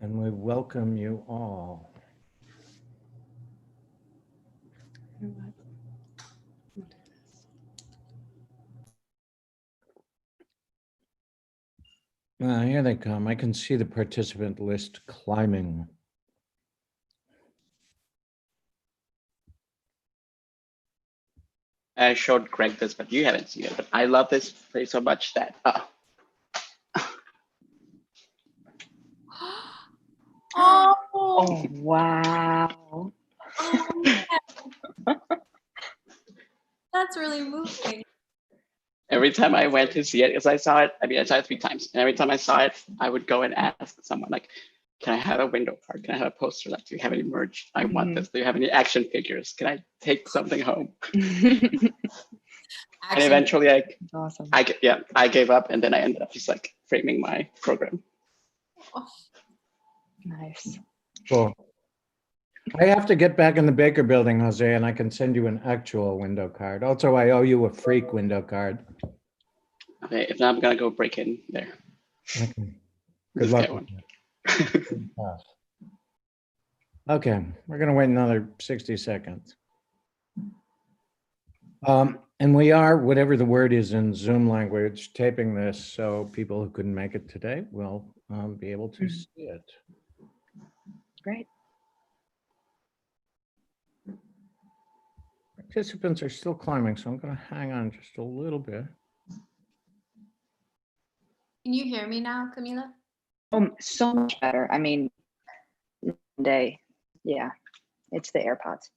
and we welcome you all. Here they come. I can see the participant list climbing. I showed Greg this, but you haven't seen it. But I love this place so much that Oh, wow. Oh, that's really moving. every time I went to see it, because I saw it, I saw it 3 times. And every time I saw it, I would go and ask someone like, can I have a window card? Can I have a poster? Like, do you have any merch? I want this. Do you have any action figures? Can I take something home? And eventually awesome. I gave up, and then I ended up just like framing my program. Oh. Nice. Cool. I have to get back in the Baker building, Jose, and I can send you an actual window card. Also, I owe you a freak window card. Okay, if not, I'm gonna go break in there. Okay. Good luck with that. Okay, we're gonna wait another 60 seconds. And we are, whatever the word is in Zoom language, taping this, so people who couldn't make it today will be able to see it. Great. Participants are still climbing, so I'm going to hang on just a little bit. Can you hear me now, Camila? So much better. I mean, day. Yeah, it's the AirPods.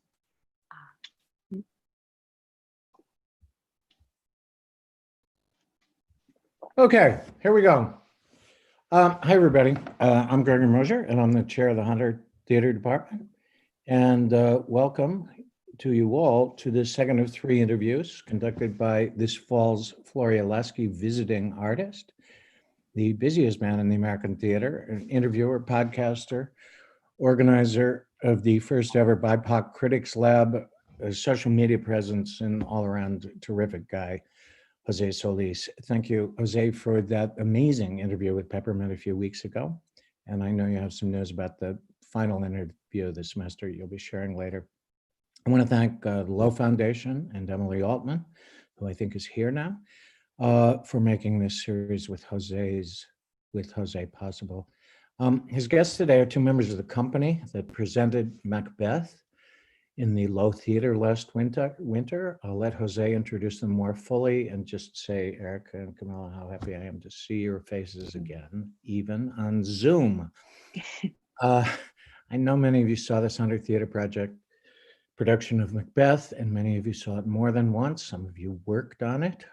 Okay, here we go. Hi, everybody. I'm Gregory Mosier, and I'm the chair of the Hunter Theater Department. And welcome to you all to the second of 3 interviews conducted by this fall's Floria Lasky visiting artist, the busiest man in the American theater, an interviewer, podcaster, organizer of the first ever BIPOC Critics Lab, a social media presence, and all around terrific guy, Jose Solís. Thank you, Jose, for that amazing interview with Peppermint a few weeks ago. And I know you have some news about the final interview this semester you'll be sharing later. I want to thank the Low Foundation and Emily Altman, who I think is here now, for making this series with Jose possible. His guests today are 2 members of the company that presented Macbeth in the Low Theater last winter. I'll let Jose introduce them more fully and just say, Erica and Camila, how happy I am to see your faces again, even on Zoom. I know many of you saw this Hunter Theater Project production of Macbeth, and many of you saw it more than once. Some of you worked on it.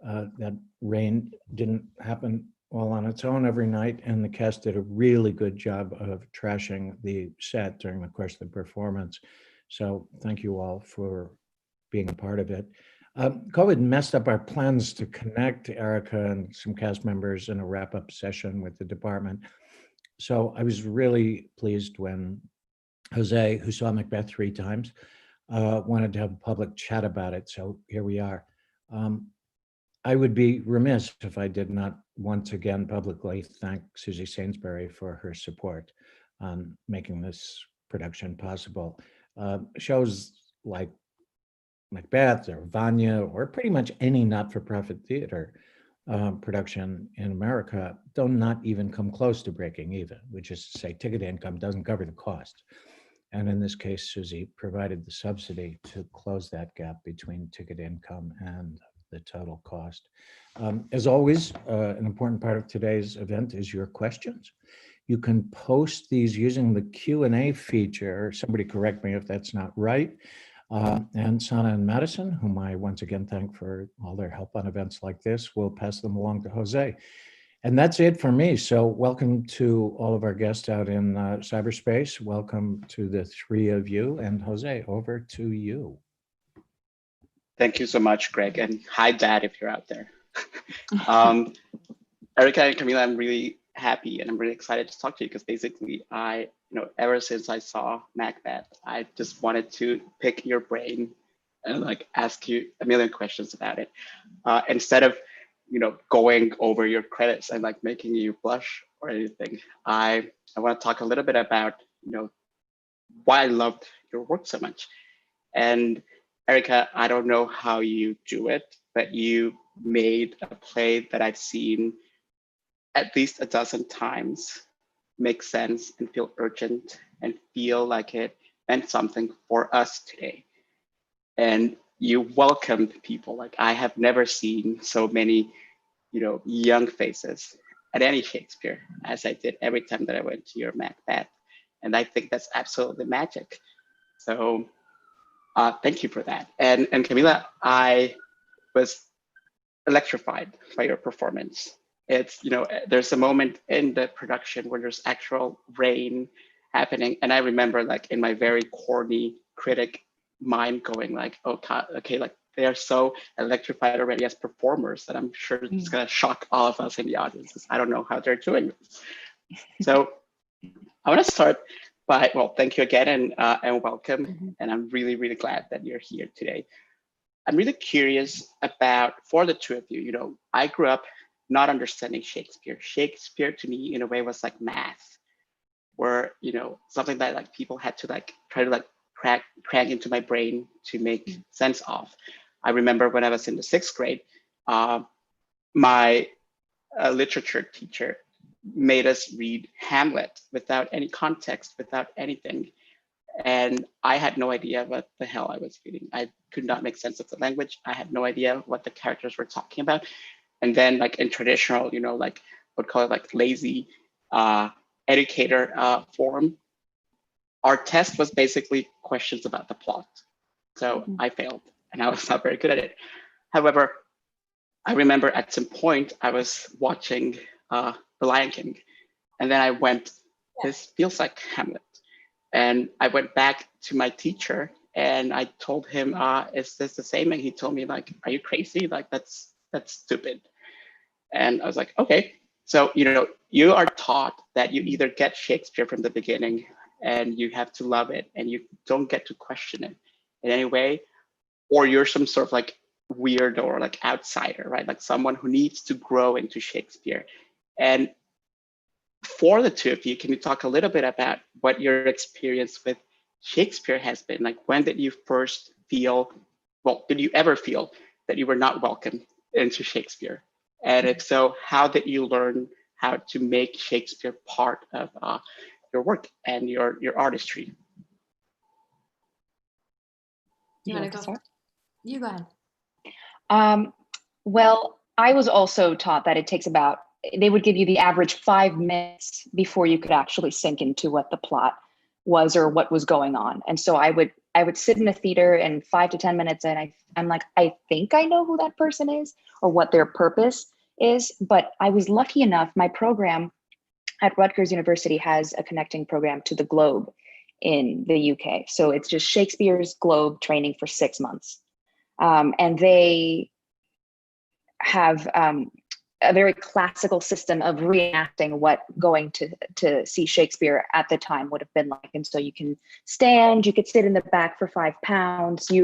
That rain didn't happen all on its own every night, and the cast did a really good job of trashing the set during the course of the performance. So thank you all for being a part of it. COVID messed up our plans to connect Erica and some cast members in a wrap-up session with the department. So I was really pleased when Jose, who saw Macbeth 3 times, wanted to have a public chat about it. So here we are. I would be remiss if I did not once again publicly thank Susie Sainsbury for her support on making this production possible. Shows like Macbeth or Vanya or pretty much any not-for-profit theater production in America do not even come close to breaking even, which is to say ticket income doesn't cover the cost. And in this case, Susie provided the subsidy to close that gap between ticket income and the total cost. As always, an important part of today's event is your questions. You can post these using the Q&A feature. Somebody correct me if that's not right. And Sana and Madison, whom I once again thank for all their help on events like this, will pass them along to Jose. And that's it for me. So welcome to all of our guests out in cyberspace. Welcome to the 3 of you. And Jose, over to you. Thank you so much, Greg. And hi, Dad, if you're out there. Erica and Camila, I'm really happy and I'm really excited to talk to you because basically ever since I saw Macbeth, I just wanted to pick your brain and like ask you a million questions about it. Instead of, going over your credits and like making you blush, or anything. I want to talk a little bit about, why I loved your work so much. And Erica, I don't know how you do it, but you made a play that I've seen at least a dozen times make sense and feel urgent and feel like it meant something for us today. And you welcomed people. Like, I have never seen so many, young faces at any Shakespeare as I did every time that I went to your Macbeth. And I think that's absolutely magic. So thank you for that. And Camila, I was electrified by your performance. It's, there's a moment in the production where there's actual rain happening. And I remember, like, in my very corny critic mind going like, oh, okay, like, they are so electrified already as performers that I'm sure it's going to shock all of us in the audience, because I don't know how they're doing this. So I want to start by, well, thank you again, and welcome. And I'm really, really glad that you're here today. I'm really curious about, for the two of you, I grew up not understanding Shakespeare. Shakespeare to me, in a way, was like math, where, something that, like, people had to, like, try to, like, crank into my brain to make sense of. I remember when I was in the 6th grade, my literature teacher made us read Hamlet without any context, without anything. And I had no idea what the hell I was reading. I could not make sense of the language. I had no idea what the characters were talking about. And then, like, in traditional, like, would call it, like, lazy educator form, our test was basically questions about the plot. So I failed, and I was not very good at it. However, I remember at some point I was watching The Lion King, and then I went, this feels like Hamlet. And I went back to my teacher and I told him, is this the same? And he told me, like, are you crazy? Like, that's stupid. And I was like, okay. So, you are taught that you either get Shakespeare from the beginning and you have to love it and you don't get to question it in any way, or you're some sort of, like, weirdo or, like, outsider, right? Like, someone who needs to grow into Shakespeare. And for the two of you, can you talk a little bit about what your experience with Shakespeare has been? Like, when did you first feel, well, did you ever feel that you were not welcome into Shakespeare? And if so, how did you learn how to make Shakespeare part of your work and your artistry? You want to go? You go ahead. Well, I was also taught that it takes about, they would give you the average 5 minutes before you could actually sink into what the plot was or what was going on. And so I would sit in a theater and 5 to 10 minutes and I'm like, I think I know who that person is or what their purpose is. But I was lucky enough, my program at Rutgers University has a connecting program to the Globe in the UK. So it's just Shakespeare's Globe training for 6 months. And they have a very classical system of reenacting what going to see Shakespeare at the time would have been like. And so you can stand, you could sit in the back for £5.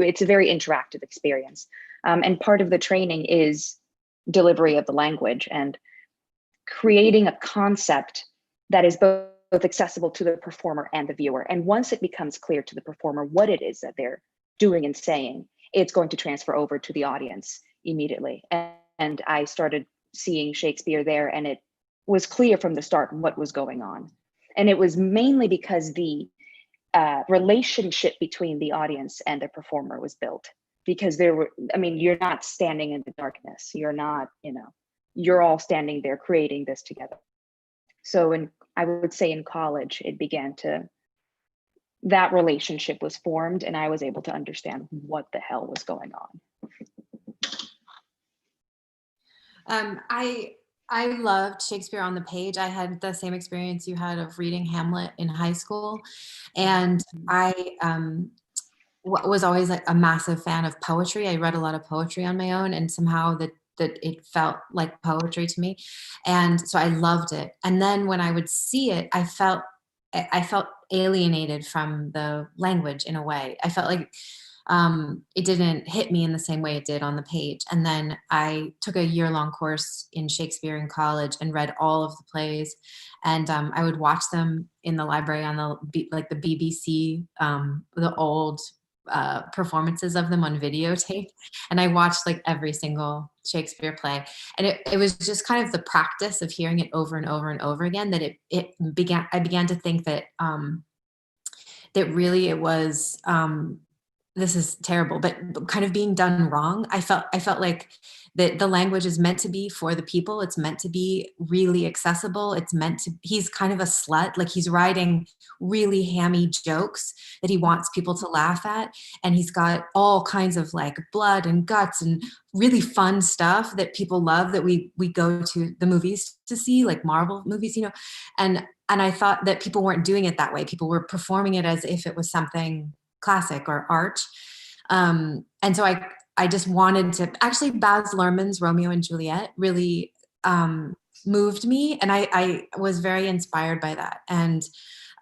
It's a very interactive experience. And part of the training is delivery of the language and creating a concept that is both accessible to the performer and the viewer. And once it becomes clear to the performer what it is that they're doing and saying, it's going to transfer over to the audience immediately. And I started seeing Shakespeare there, and it was clear from the start what was going on. And it was mainly because the relationship between the audience and the performer was built, because you're not standing in the darkness. You're not, you're all standing there creating this together. So I would say in college, that relationship was formed, and I was able to understand what the hell was going on. I loved Shakespeare on the page. I had the same experience you had of reading Hamlet in high school. And I was always like a massive fan of poetry. I read a lot of poetry on my own, and somehow that it felt like poetry to me. And so I loved it. And then when I would see it, I felt alienated from the language in a way. I felt like it didn't hit me in the same way it did on the page. And then I took a year-long course in Shakespeare in college and read all of the plays. And I would watch them in the library on the BBC, the old performances of them on videotape. And I watched like every single Shakespeare play. And it was just kind of the practice of hearing it over and over and over again that I began to think that that really it was, this is terrible, but kind of being done wrong. I felt like that the language is meant to be for the people. It's meant to be really accessible. He's kind of a slut. Like, he's writing really hammy jokes that he wants people to laugh at. And he's got all kinds of like blood and guts and really fun stuff that people love, that we go to the movies to see, like Marvel movies, and I thought that people weren't doing it that way. People were performing it as if it was something classic or art. And so I just wanted to, actually Baz Luhrmann's Romeo and Juliet really moved me. And I was very inspired by that. And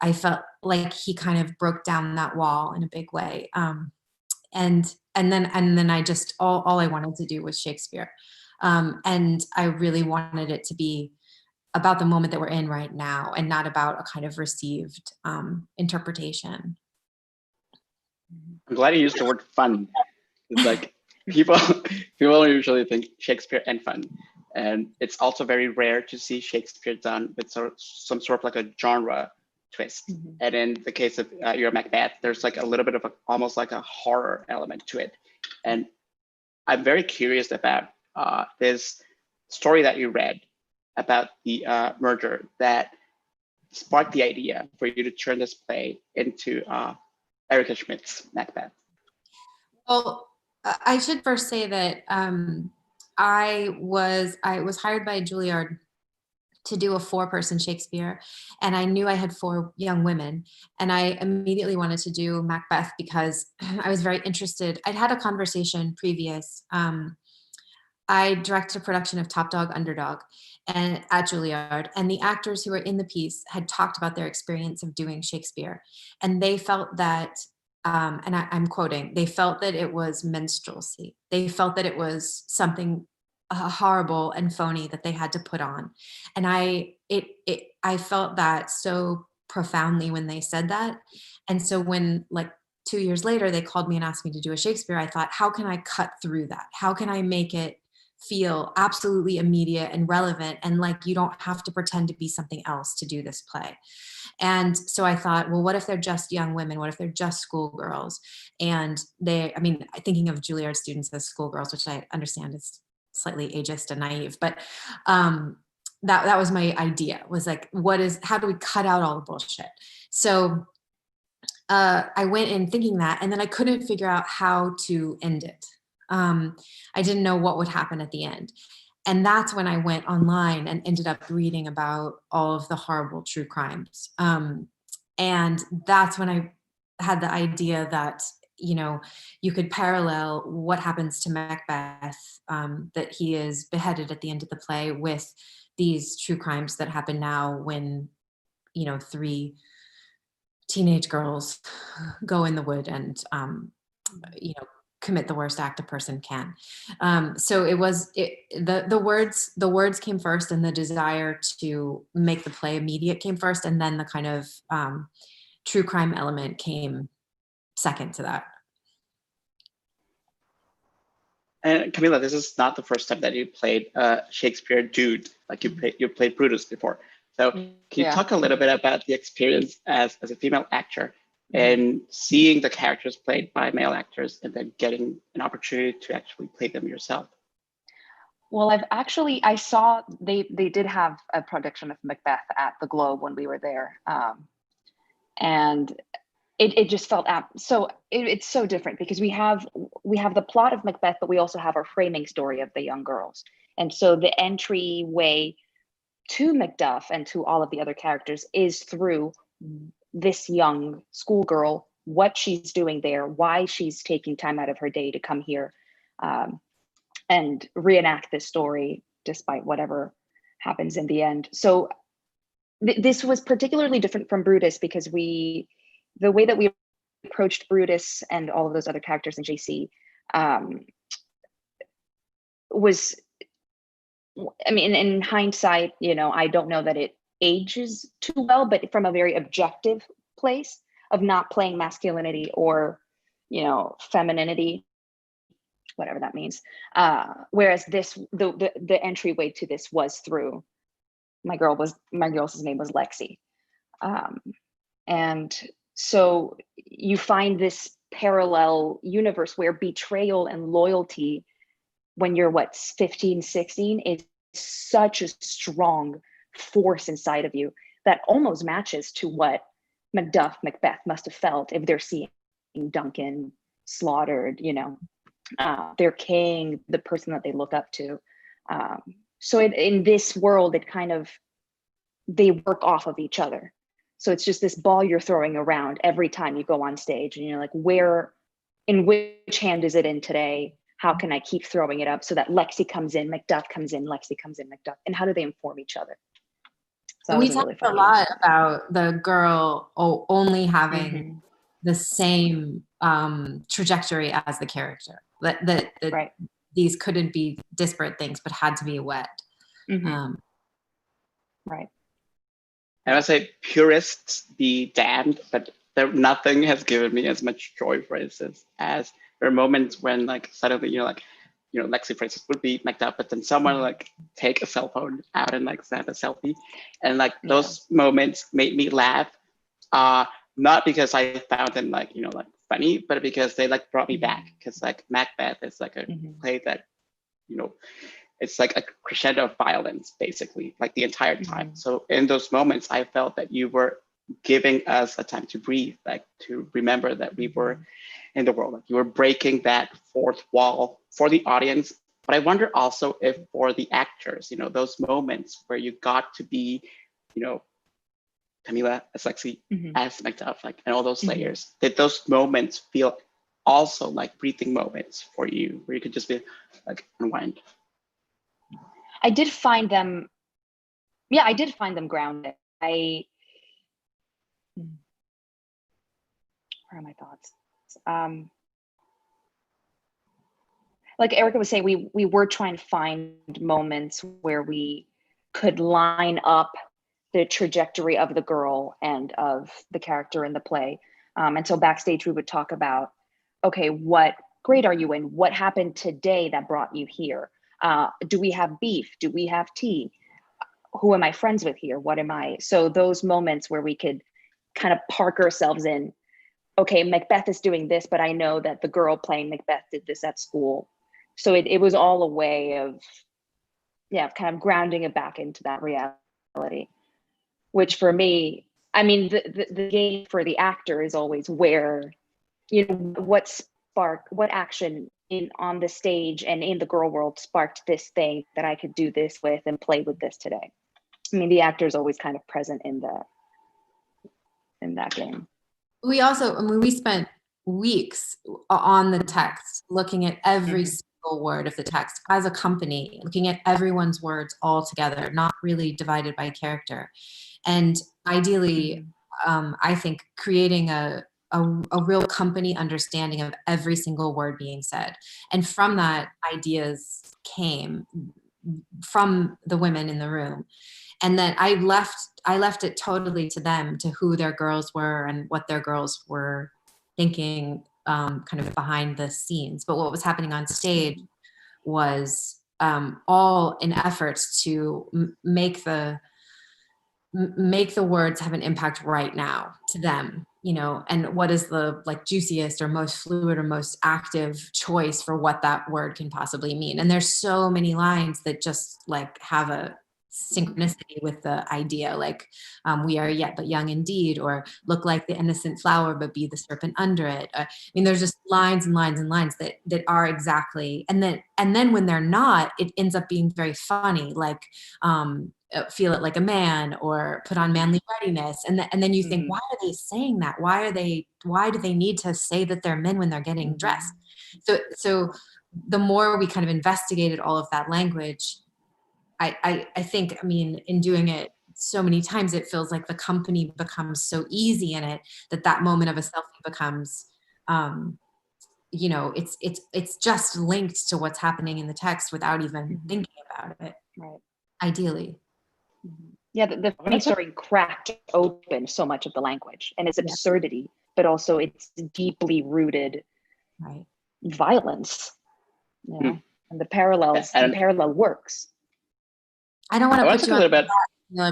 I felt like he kind of broke down that wall in a big way. And then I just, all I wanted to do was Shakespeare. And I really wanted it to be about the moment that we're in right now and not about a kind of received interpretation. I'm glad you used the word fun. It's like people usually think Shakespeare and fun. And it's also very rare to see Shakespeare done with some sort of like a genre twist. Mm-hmm. And in the case of your Macbeth, there's like a little bit of almost like a horror element to it. And I'm very curious about this story that you read about the murder that sparked the idea for you to turn this play into Erica Schmidt's Macbeth. Well, I should first say that I was hired by Juilliard to do a 4-person Shakespeare, and I knew I had 4 young women, and I immediately wanted to do Macbeth because I was very interested. I'd had a conversation previous. I directed a production of Top Dog, Underdog and at Juilliard, and the actors who were in the piece had talked about their experience of doing Shakespeare, and they felt that, and I'm quoting, they felt that it was minstrelsy. They felt that it was something horrible and phony that they had to put on, and I felt that so profoundly when they said that. And so when, like, 2 years later they called me and asked me to do a Shakespeare, I thought, how can I cut through that? How can I make it feel absolutely immediate and relevant, and like you don't have to pretend to be something else to do this play? And so I thought, well, what if they're just young women? What if they're just schoolgirls? And thinking of Juilliard students as schoolgirls, which I understand is slightly ageist and naive, but that was my idea, was like, how do we cut out all the bullshit? So I went in thinking that, and then I couldn't figure out how to end it. I didn't know what would happen at the end. And that's when I went online and ended up reading about all of the horrible true crimes. And that's when I had the idea that, you could parallel what happens to Macbeth, that he is beheaded at the end of the play, with these true crimes that happen now when, 3 teenage girls go in the wood and, commit the worst act a person can. So the words came first, and the desire to make the play immediate came first, and then the kind of true crime element came second to that. And Camila, this is not the first time that you played Shakespeare dude. Like you played Brutus before. So can you talk a little bit about the experience as a female actor and seeing the characters played by male actors and then getting an opportunity to actually play them yourself? Well, I saw they did have a production of Macbeth at the Globe when we were there. And it just felt it's so different, because we have the plot of Macbeth, but we also have our framing story of the young girls. And so the entryway to Macduff and to all of the other characters is through this young schoolgirl, what she's doing there, why she's taking time out of her day to come here and reenact this story despite whatever happens in the end. So this was particularly different from Brutus, because the way that we approached Brutus and all of those other characters in JC was, I mean, in hindsight, you know, I don't know that it ages too well, but from a very objective place of not playing masculinity or, you know, femininity, whatever that means. Whereas this, the entryway to this was through my girl's name was Lexi. And so you find this parallel universe where betrayal and loyalty when you're 15, 16 is such a strong force inside of you that almost matches to what Macbeth must have felt if they're seeing Duncan slaughtered, you know, their king, the person that they look up to. So in this world, it kind of, they work off of each other. So it's just this ball you're throwing around every time you go on stage, and you're like, in which hand is it in today? How can I keep throwing it up so that Lexi comes in, Macduff comes in, Lexi comes in, Macduff, and how do they inform each other? So we talked a lot about the girl only having the same trajectory as the character. That right. These couldn't be disparate things, but had to be wed. Right. I would say purists be damned, but nothing has given me as much joy, for instance, as there are moments when like suddenly, you know, like, you know, Lexi, for instance, would be Macduff, but then someone like take a cell phone out and like snap a selfie. And like those moments made me laugh. Not because I found them like, you know, like funny, but because they like brought me back. Because like Macbeth is like a play that, you know, it's like a crescendo of violence, basically, like the entire time. So in those moments, I felt that you were giving us a time to breathe, like to remember that we were in the world. Like you were breaking that fourth wall for the audience. But I wonder also if for the actors, you know, those moments where you got to be, you know, Camila as Lexi, as Macduff, like, and all those layers, did those moments feel also like breathing moments for you, where you could just be like unwind? I did find them grounded. Where are my thoughts? Like Erica was saying, we were trying to find moments where we could line up the trajectory of the girl and of the character in the play. And so backstage we would talk about, okay, what grade are you in? What happened today that brought you here? Do we have beef? Do we have tea? Who am I friends with here? What am I? So those moments where we could kind of park ourselves in, okay, Macbeth is doing this, but I know that the girl playing Macbeth did this at school. So it was all a way of, kind of grounding it back into that reality, which for me, I mean, the game for the actor is always where, you know, what action on the stage and in the girl world sparked this thing that I could do this with and play with this today. I mean, the actor is always kind of present in that game. We also, I mean, we spent weeks on the text, looking at every single word of the text as a company, looking at everyone's words all together, not really divided by character. And ideally, I think creating a real company understanding of every single word being said. And from that, ideas came from the women in the room. And then I left it totally to them, to who their girls were and what their girls were thinking, kind of behind the scenes. But what was happening on stage was all in efforts to make the words have an impact right now to them, you know, and what is the like juiciest or most fluid or most active choice for what that word can possibly mean. And there's so many lines that just like have a synchronicity with the idea, like we are yet but young indeed, or look like the innocent flower but be the serpent under it. I mean, there's just lines and lines and lines that are exactly, and then when they're not, it ends up being very funny, like feel it like a man, or put on manly readiness, and then you think, why are they saying that? Why do they need to say that they're men when they're getting dressed? So the more we kind of investigated all of that language, I think, I mean, in doing it so many times it feels like the company becomes so easy in it that moment of a selfie becomes, you know, it's just linked to what's happening in the text without even thinking about it. Right. Ideally. Yeah, the funny story cracked open so much of the language and its absurdity, but also its deeply rooted violence. You know, and the parallel works. I don't want to put you on a little bit.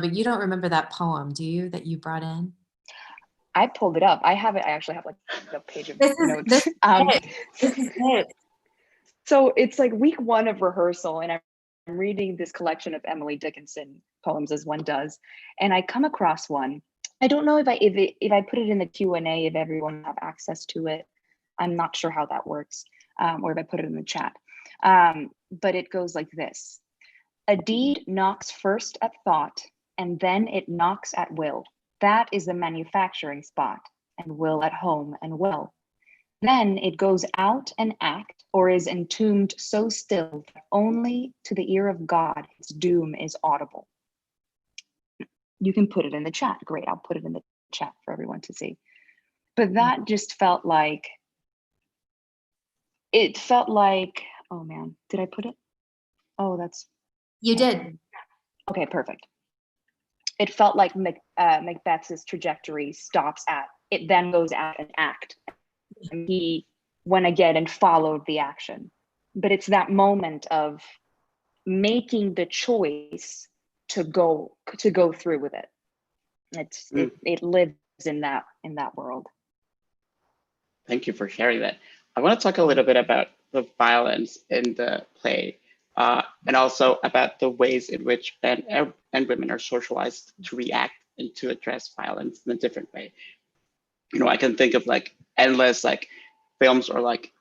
But you don't remember that poem, do you, that you brought in? I pulled it up. I have it. I actually have like a page of notes. This is it. So it's like week 1 of rehearsal, and I'm reading this collection of Emily Dickinson poems, as one does, and I come across one. I don't know if I put it in the Q&A, if everyone have access to it. I'm not sure how that works, or if I put it in the chat. But it goes like this: a deed knocks first at thought, and then it knocks at will. That is the manufacturing spot, and will at home and well. Then it goes out and act, or is entombed so still that only to the ear of God its doom is audible. You can put it in the chat. Great, I'll put it in the chat for everyone to see. But that just felt like, oh man, did I put it? Oh, you did. Okay, perfect. It felt like Macbeth's trajectory stops at, it then goes out and act. And he went again and followed the action. But it's that moment of making the choice to go through with it. It lives in that world. Thank you for sharing that. I want to talk a little bit about the violence in the play, and also about the ways in which men and women are socialized to react and to address violence in a different way. You know, I can think of like endless like films or like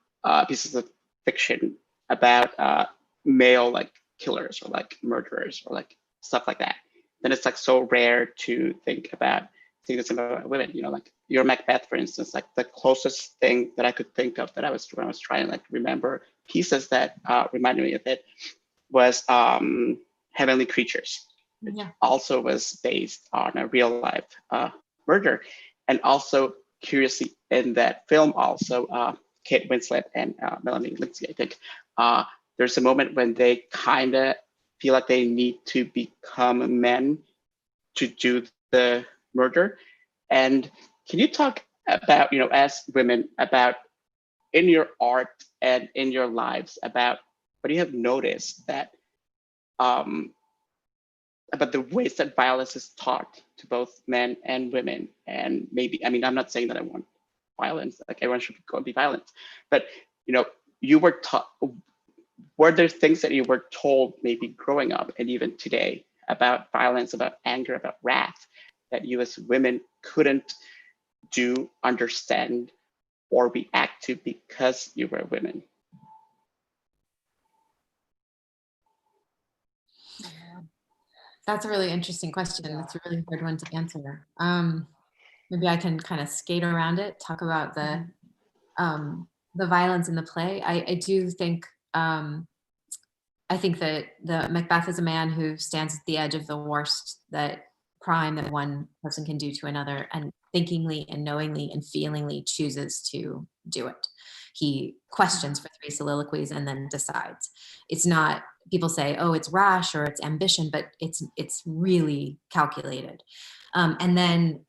pieces of fiction about male like killers or like murderers or like stuff like that. Then it's like so rare to think about women. You know, like your Macbeth, for instance, like the closest thing that I could think of that when I was trying to like remember pieces that reminded me of it was Heavenly Creatures. Which also was based on a real life murder. And also, curiously, in that film, also Kate Winslet and Melanie Lindsay, I think, there's a moment when they kind of feel like they need to become men to do the murder. And can you talk about, you know, as women, about in your art and in your lives, about what you have noticed that about the ways that violence is taught to both men and women? And maybe, I mean, I'm not saying that I want violence, like everyone should go and be violent, but, you know, you were taught, were there things that you were told maybe growing up and even today about violence, about anger, about wrath, that you as women couldn't do, understand, or react to because you were women? That's a really interesting question. That's a really hard one to answer. Maybe I can kind of skate around it, talk about the violence in the play. I do think, I think that the Macbeth is a man who stands at the edge of the worst crime that one person can do to another, and thinkingly and knowingly and feelingly chooses to do it. He questions for 3 soliloquies and then decides. It's not, people say, oh, it's rash or it's ambition, but it's really calculated. And then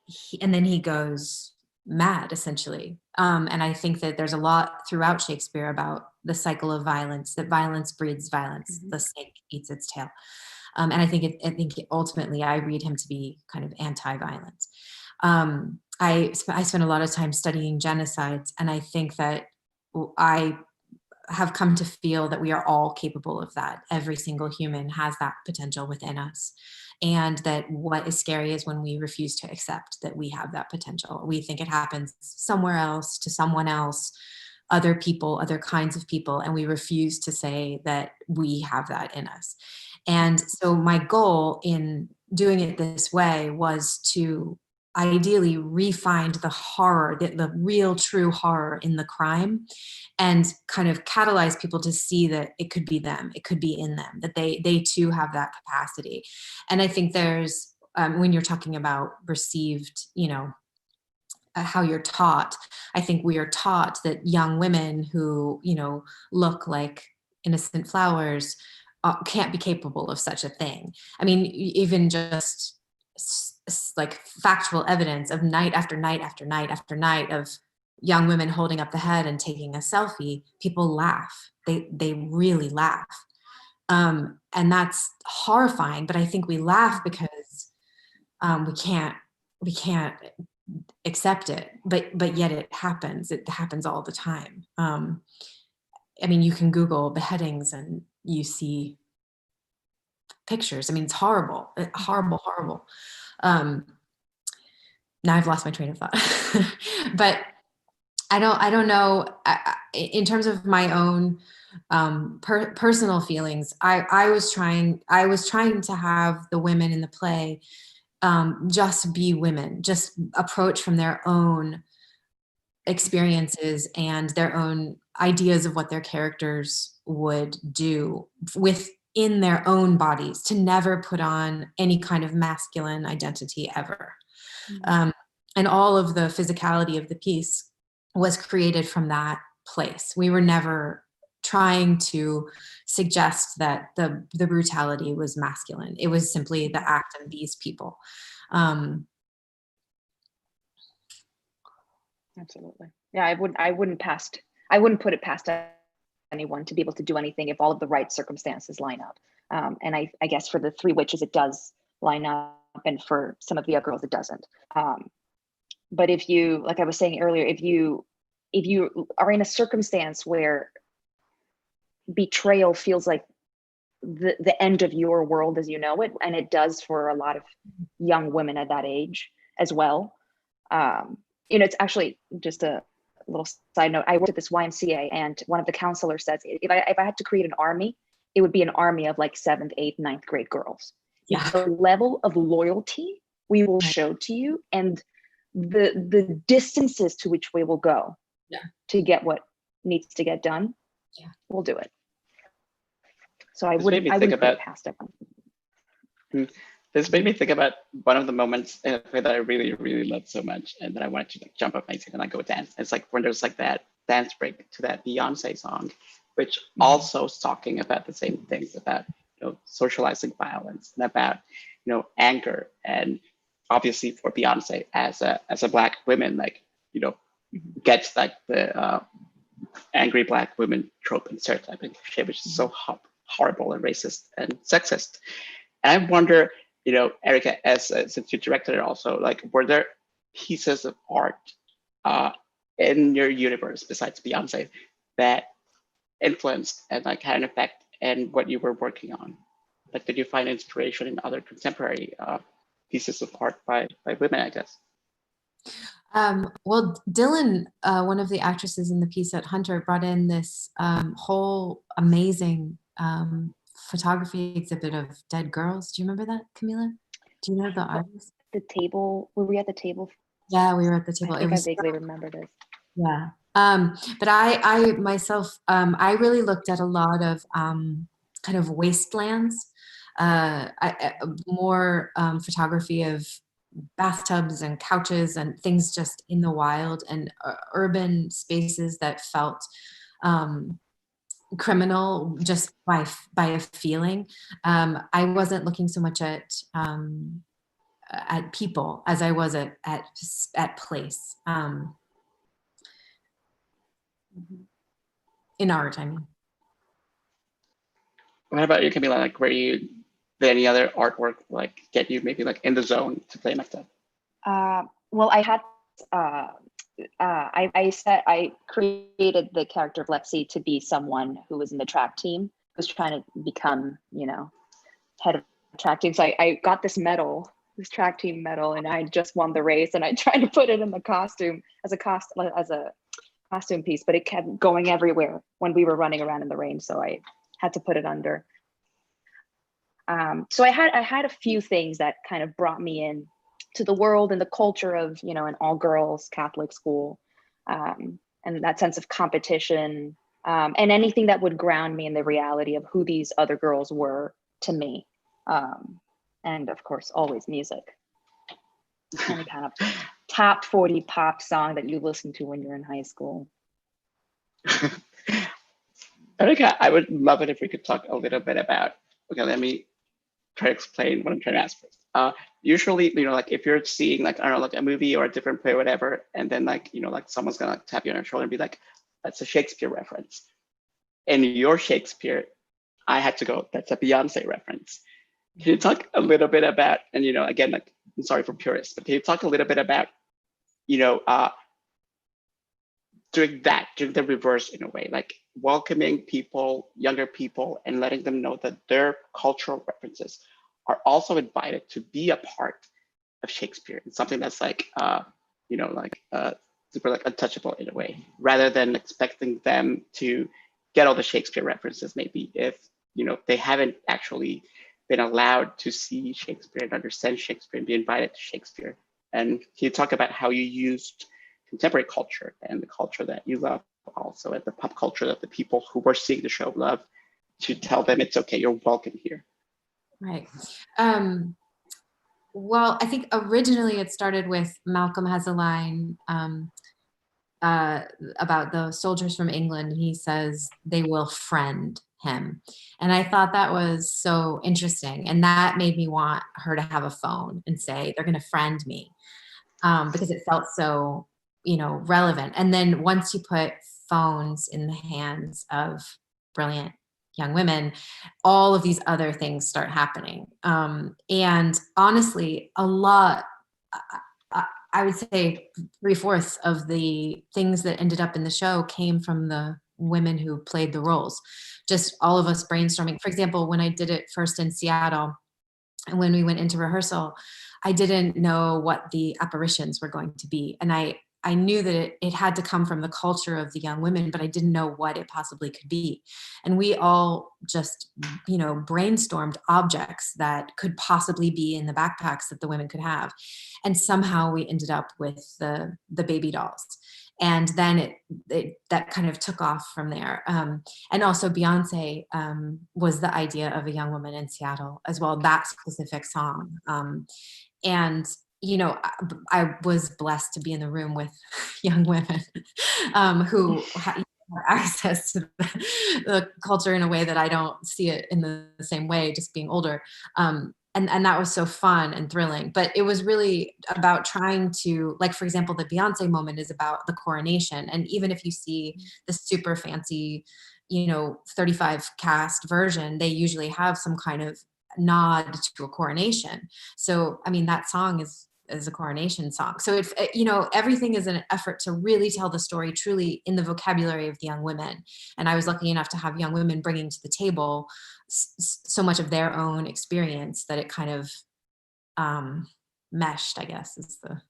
he goes mad, essentially. And I think that there's a lot throughout Shakespeare about the cycle of violence, that violence breeds violence. The snake eats its tail. And I think ultimately I read him to be kind of anti-violence. I spent a lot of time studying genocides, and I think that I have come to feel that we are all capable of that. Every single human has that potential within us. And that what is scary is when we refuse to accept that we have that potential. We think it happens somewhere else, to someone else, other people, other kinds of people, and we refuse to say that we have that in us. And so my goal in doing it this way was to ideally refined the horror, the real true horror in the crime, and kind of catalyze people to see that it could be them, it could be in them, that they too have that capacity. And I think there's, when you're talking about received, how you're taught, I think we are taught that young women who, look like innocent flowers can't be capable of such a thing. I mean, even just like factual evidence of night after night after night after night of young women holding up the head and taking a selfie, people laugh. They really laugh. And that's horrifying, but I think we laugh because we can't accept it, but yet it happens all the time. I mean, you can Google beheadings and you see pictures. I mean, it's horrible, horrible. Now I've lost my train of thought. But I don't know, in terms of my own personal feelings, I was trying to have the women in the play just be women, just approach from their own experiences and their own ideas of what their characters would do within their own bodies, to never put on any kind of masculine identity ever. Mm-hmm. And all of the physicality of the piece was created from that place. We were never trying to suggest that the brutality was masculine. It was simply the act of these people. Absolutely. Yeah, I wouldn't put it past anyone to be able to do anything if all of the right circumstances line up. And I guess for the three witches, it does line up, and for some of the other girls, it doesn't. But if you, like I was saying earlier, if you are in a circumstance where betrayal feels like the end of your world as you know it, and it does for a lot of young women at that age as well. It's actually just a little side note. I worked at this YMCA, and one of the counselors says, if I had to create an army, it would be an army of like 7th, 8th, 9th grade girls. Yeah. The level of loyalty we will show to you, and the distances to which we will go to get what needs to get done, we'll do it. So I wouldn't put it past everyone. This made me think about one of the moments that I really, really loved so much, and that I wanted to jump up my seat and I go dance. It's like when there's like that dance break to that Beyonce song, which also is talking about the same things about socializing violence and about anger, and obviously for Beyonce as a Black woman, like gets like the angry Black women trope and stereotyping, which is so horrible and racist and sexist. And I wonder, Erica, since you directed it also, like, were there pieces of art in your universe besides Beyonce that influenced and like had an effect in what you were working on? Like, did you find inspiration in other contemporary pieces of art by women, I guess? Well, Dylan, one of the actresses in the piece at Hunter, brought in this whole amazing photography exhibit of dead girls. Do you remember that, Camila? Do you know the artist? The table. Were we at the table? Yeah, we were at the table. I vaguely remember this. Yeah. But I myself, I really looked at a lot of kind of wastelands, more photography of bathtubs and couches and things just in the wild, and urban spaces that felt criminal just by a feeling. I wasn't looking so much at people as I was at place. In art, I mean. What about you, Camila? Like, did any other artwork like get you maybe like in the zone to play like that? Well, I had I created the character of Lexi to be someone who was in the track team, who was trying to become, head of track team. So I got this medal, this track team medal, and I just won the race, and I tried to put it in the costume as a costume piece, but it kept going everywhere when we were running around in the rain, so I had to put it under. So I had a few things that kind of brought me in to the world and the culture of, you know, an all girls Catholic school, and that sense of competition, and anything that would ground me in the reality of who these other girls were to me. And of course, always music. Any kind of top 40 pop song that you listen to when you're in high school. I think I would love it if we could talk a little bit about, okay, let me try to explain what I'm trying to ask first. Usually, you know, like if you're seeing like, I don't know, like a movie or a different play or whatever, and then like, you know, like someone's gonna like tap you on your shoulder and be like, that's a Shakespeare reference. In your Shakespeare, I had to go, that's a Beyonce reference. Can you talk a little bit about, and you know, again, like, I'm sorry for purists, but can you talk a little bit about, you know, doing the reverse in a way, like welcoming people, younger people, and letting them know that their cultural references are also invited to be a part of Shakespeare. It's something that's like, you know, like super like untouchable in a way, rather than expecting them to get all the Shakespeare references, maybe if, you know, they haven't actually been allowed to see Shakespeare and understand Shakespeare and be invited to Shakespeare. And can you talk about how you used contemporary culture and the culture that you love also, and the pop culture that the people who were seeing the show love, to tell them it's okay, you're welcome here? Right. Well, I think originally it started with Malcolm has a line about the soldiers from England. He says they will friend him. And I thought that was so interesting. And that made me want her to have a phone and say, they're going to friend me, because it felt so, you know, relevant. And then once you put phones in the hands of brilliant young women, all of these other things start happening. And honestly, a lot, I would say 3/4 of the things that ended up in the show came from the women who played the roles. Just all of us brainstorming. For example, when I did it first in Seattle, and when we went into rehearsal, I didn't know what the apparitions were going to be. And I knew that it had to come from the culture of the young women, but I didn't know what it possibly could be. And we all just, you know, brainstormed objects that could possibly be in the backpacks that the women could have. And somehow we ended up with the baby dolls. And then that kind of took off from there. And also Beyonce was the idea of a young woman in Seattle as well, that specific song. And, you know, I was blessed to be in the room with young women who had access to the culture in a way that I don't see it in the same way, just being older. And that was so fun and thrilling. But it was really about trying to, like, for example, the Beyonce moment is about the coronation. And even if you see the super fancy, you know, 35 cast version, they usually have some kind of nod to a coronation. So, I mean, that song is a coronation song. So if, you know, everything is an effort to really tell the story truly in the vocabulary of the young women. And I was lucky enough to have young women bringing to the table so much of their own experience that it kind of meshed, I guess, is the.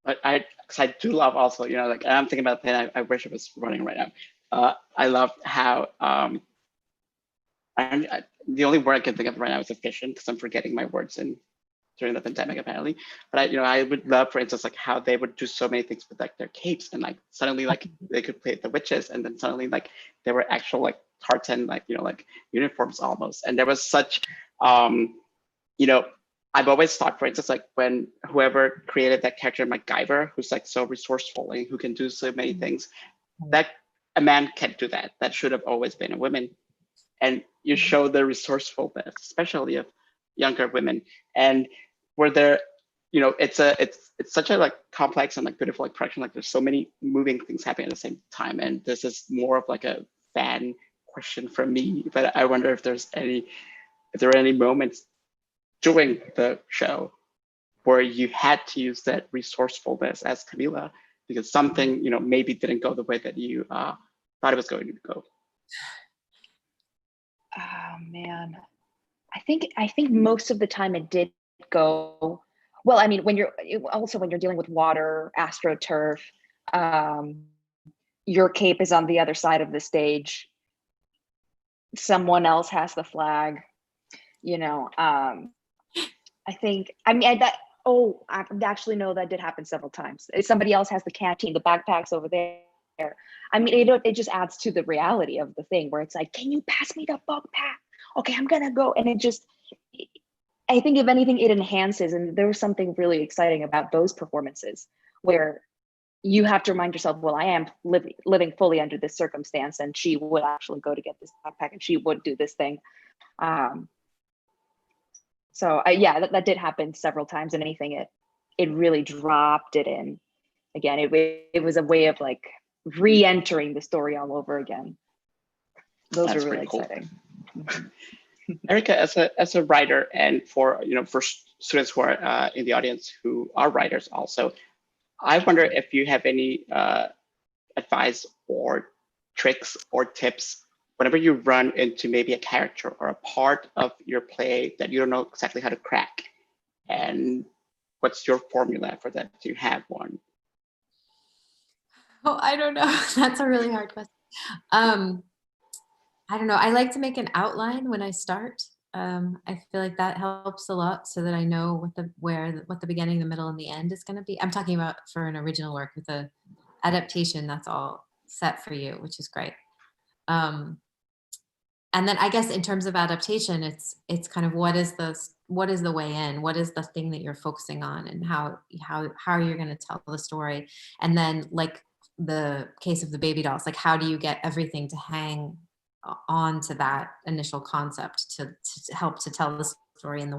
But because I do love also, you know, like I'm thinking about the thing, I wish it was running right now. I love how, the only word I can think of right now is efficient, because I'm forgetting my words during the pandemic apparently. But I would love, for instance, like how they would do so many things with like their capes, and like suddenly like they could play the witches, and then suddenly like there were actual like tartan, like, you know, like uniforms almost. And there was such, you know, I've always thought, for instance, like when whoever created that character MacGyver, who's like so resourceful and who can do so many things, that a man can't do that. That should have always been a woman. And you show the resourcefulness, especially of younger women. And where there, you know, it's such a like complex and like beautiful like production. Like there's so many moving things happening at the same time. And this is more of like a fan question from me. But I wonder if there are any moments during the show where you had to use that resourcefulness as Camila, because something, you know, maybe didn't go the way that you thought it was going to go. Oh man, I think most of the time it did go well. I mean, when you're dealing with water, astroturf, your cape is on the other side of the stage. Someone else has the flag, you know. I think, I mean, I actually know that did happen several times. If somebody else has the canteen, the backpacks over there. I mean, it just adds to the reality of the thing where it's like, can you pass me the backpack? Okay, I'm gonna go. And I think if anything, it enhances. And there was something really exciting about those performances where you have to remind yourself, well, I am living fully under this circumstance, and she would actually go to get this backpack and she would do this thing. So yeah, that did happen several times, and anything, it really dropped it in. Again, it was a way of like re-entering the story all over again. Those That's are really pretty cool. exciting. Erica, as a writer, and for students who are in the audience who are writers also, I wonder if you have any advice or tricks or tips whenever you run into maybe a character or a part of your play that you don't know exactly how to crack, and what's your formula for that? Do you have one? Oh, I don't know. That's a really hard question. I don't know. I like to make an outline when I start. I feel like that helps a lot, so that I know what the beginning, the middle, and the end is going to be. I'm talking about for an original work. With a adaptation, that's all set for you, which is great. And then I guess in terms of adaptation, it's kind of what is the way in, what is the thing that you're focusing on, and how are you going to tell the story, and then like the case of the baby dolls, like how do you get everything to hang on to that initial concept to help to tell the story in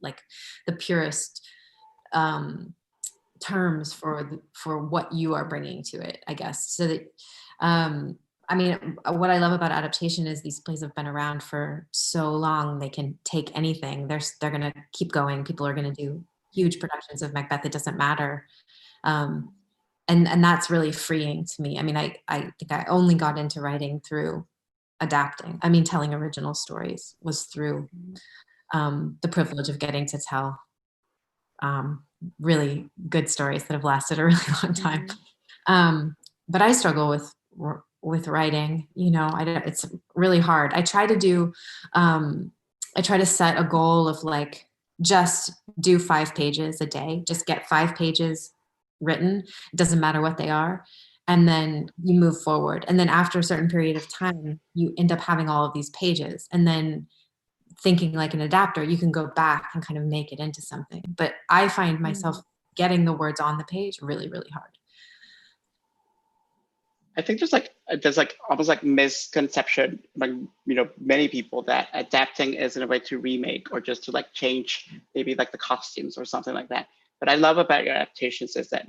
like the purest terms for what you are bringing to it, I guess. So that I mean, what I love about adaptation is these plays have been around for so long, they can take anything. They're going to keep going. People are going to do huge productions of Macbeth. It doesn't matter. And that's really freeing to me. I mean, I think I only got into writing through adapting. I mean, telling original stories was through the privilege of getting to tell really good stories that have lasted a really long time. But I struggle with writing, it's really hard. I try to set a goal of like, just do 5 pages a day, just get 5 pages written. It doesn't matter what they are. And then you move forward. And then after a certain period of time, you end up having all of these pages. And then thinking like an adapter, you can go back and kind of make it into something. But I find myself getting the words on the page really, really hard. I think there's almost like misconception among many people that adapting is in a way to remake or just to like change maybe like the costumes or something like that. But I love about your adaptations is that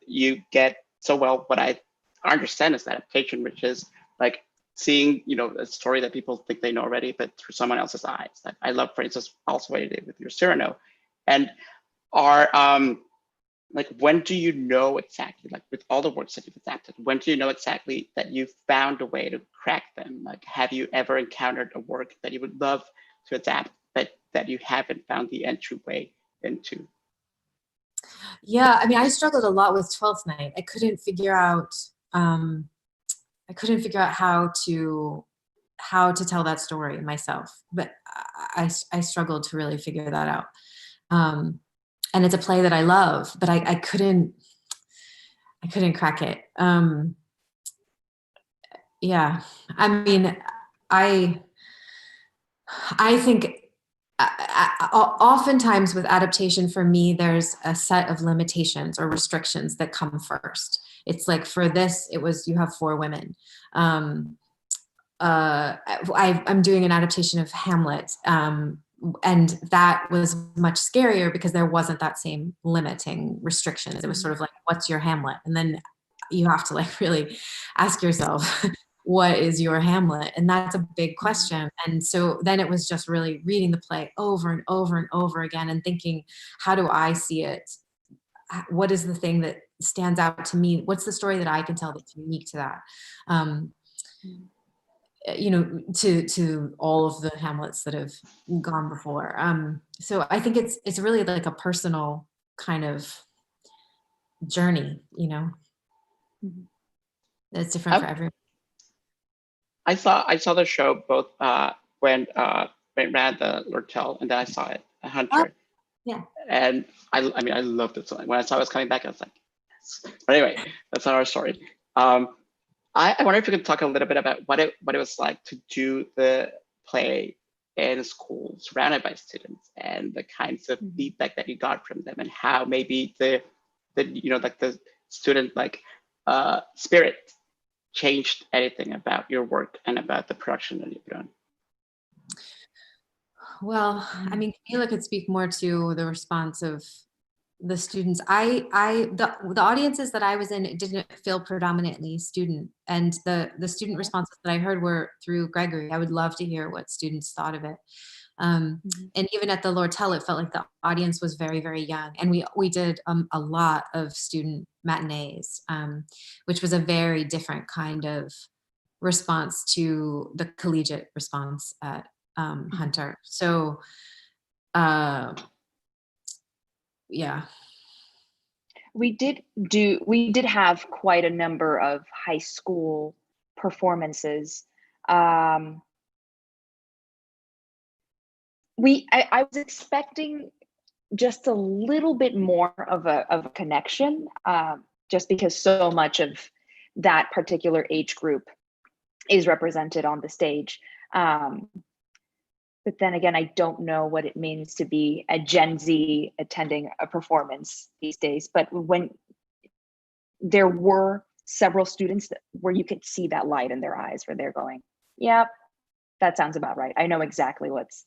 you get so well what I understand is adaptation, which is like seeing a story that people think they know already, but through someone else's eyes. Like I love, for instance, also what you did with your Cyrano, and like when do you know exactly, like with all the works that you've adapted, when do you know exactly that you've found a way to crack them? Like, have you ever encountered a work that you would love to adapt that you haven't found the entryway into? Yeah, I mean, I struggled a lot with Twelfth Night. I couldn't figure out how to tell that story myself, but I struggled to really figure that out. And it's a play that I love, but I couldn't crack it. Yeah, I mean, I think oftentimes with adaptation, for me, there's a set of limitations or restrictions that come first. It's like for this, it was you have 4 women. I'm doing an adaptation of Hamlet. And that was much scarier because there wasn't that same limiting restrictions. It was sort of like, what's your Hamlet? And then you have to like really ask yourself, what is your Hamlet? And that's a big question. And so then it was just really reading the play over and over and over again and thinking, how do I see it? What is the thing that stands out to me? What's the story that I can tell that's unique to that? To all of the Hamlets that have gone before. So I think it's really like a personal kind of journey, It's different for everyone. I saw the show both when it ran the Lortel, and then I saw it at Hunter. Yeah. And I mean, I loved it so much. When I saw it was coming back, I was like, yes. But anyway, that's not our story. I wonder if you could talk a little bit about what it was like to do the play in school, surrounded by students, and the kinds of feedback that you got from them, and how maybe the like the student spirit changed anything about your work and about the production that you've done. Well, I mean, Camila could speak more to the response of the students. The audiences that I was in didn't feel predominantly student, and the student responses that I heard were through Gregory. I would love to hear what students thought of it. And even at the Lortel, it felt like the audience was very, very young, and we did a lot of student matinees, which was a very different kind of response to the collegiate response at Hunter. So yeah. We did have quite a number of high school performances. I was expecting just a little bit more of a connection, just because so much of that particular age group is represented on the stage. But then again, I don't know what it means to be a Gen Z attending a performance these days. But when there were several students where you could see that light in their eyes, where they're going, "Yep, that sounds about right. I know exactly what's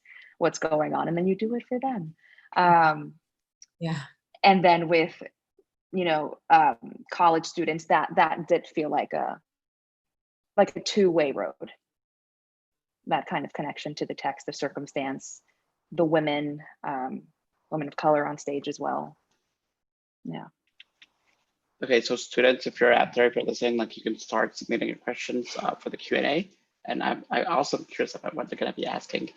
going on," and then you do it for them. Yeah. And then with college students, that did feel like a two-way road. That kind of connection to the text, the circumstance, the women of color on stage as well. Yeah. Okay, so students, if you're out there, if you're listening, like, you can start submitting your questions for the Q&A. And I also am curious about what they're going to be asking.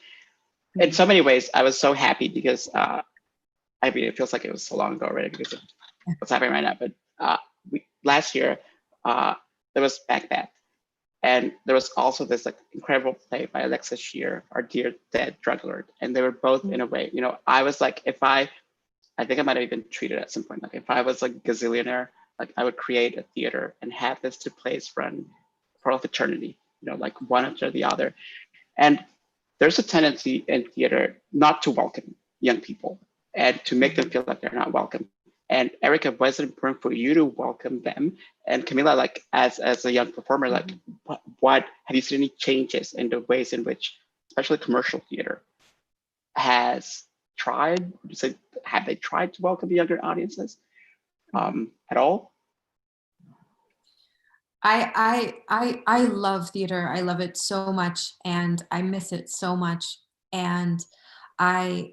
In so many ways, I was so happy because, I mean, it feels like it was so long ago already because of what's happening right now. But last year, there was Macbeth. And there was also this incredible play by Alexis Shear, Our Dear Dead Drug Lord. And they were both in a way, I was like, I think I might have even tweeted at some point, like, if I was like a gazillionaire, like, I would create a theater and have this two plays run for all of eternity, like one after the other. And there's a tendency in theater not to welcome young people and to make them feel like they're not welcome. And Erica, was it important for you to welcome them? And Camila, like, as a young performer, like, what have you seen any changes in the ways in which, especially commercial theater, has tried? Have they tried to welcome the younger audiences at all? I love theater. I love it so much, and I miss it so much. And I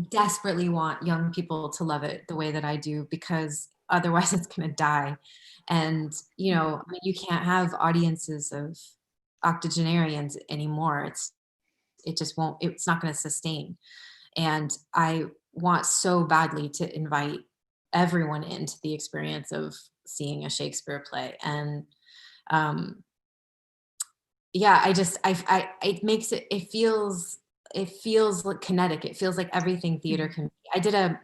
desperately want young people to love it the way that I do, because otherwise it's going to die. And, I mean, you can't have audiences of octogenarians anymore. It just won't, it's not going to sustain. And I want so badly to invite everyone into the experience of seeing a Shakespeare play. And yeah, it feels like kinetic. It feels like everything theater can be. I did a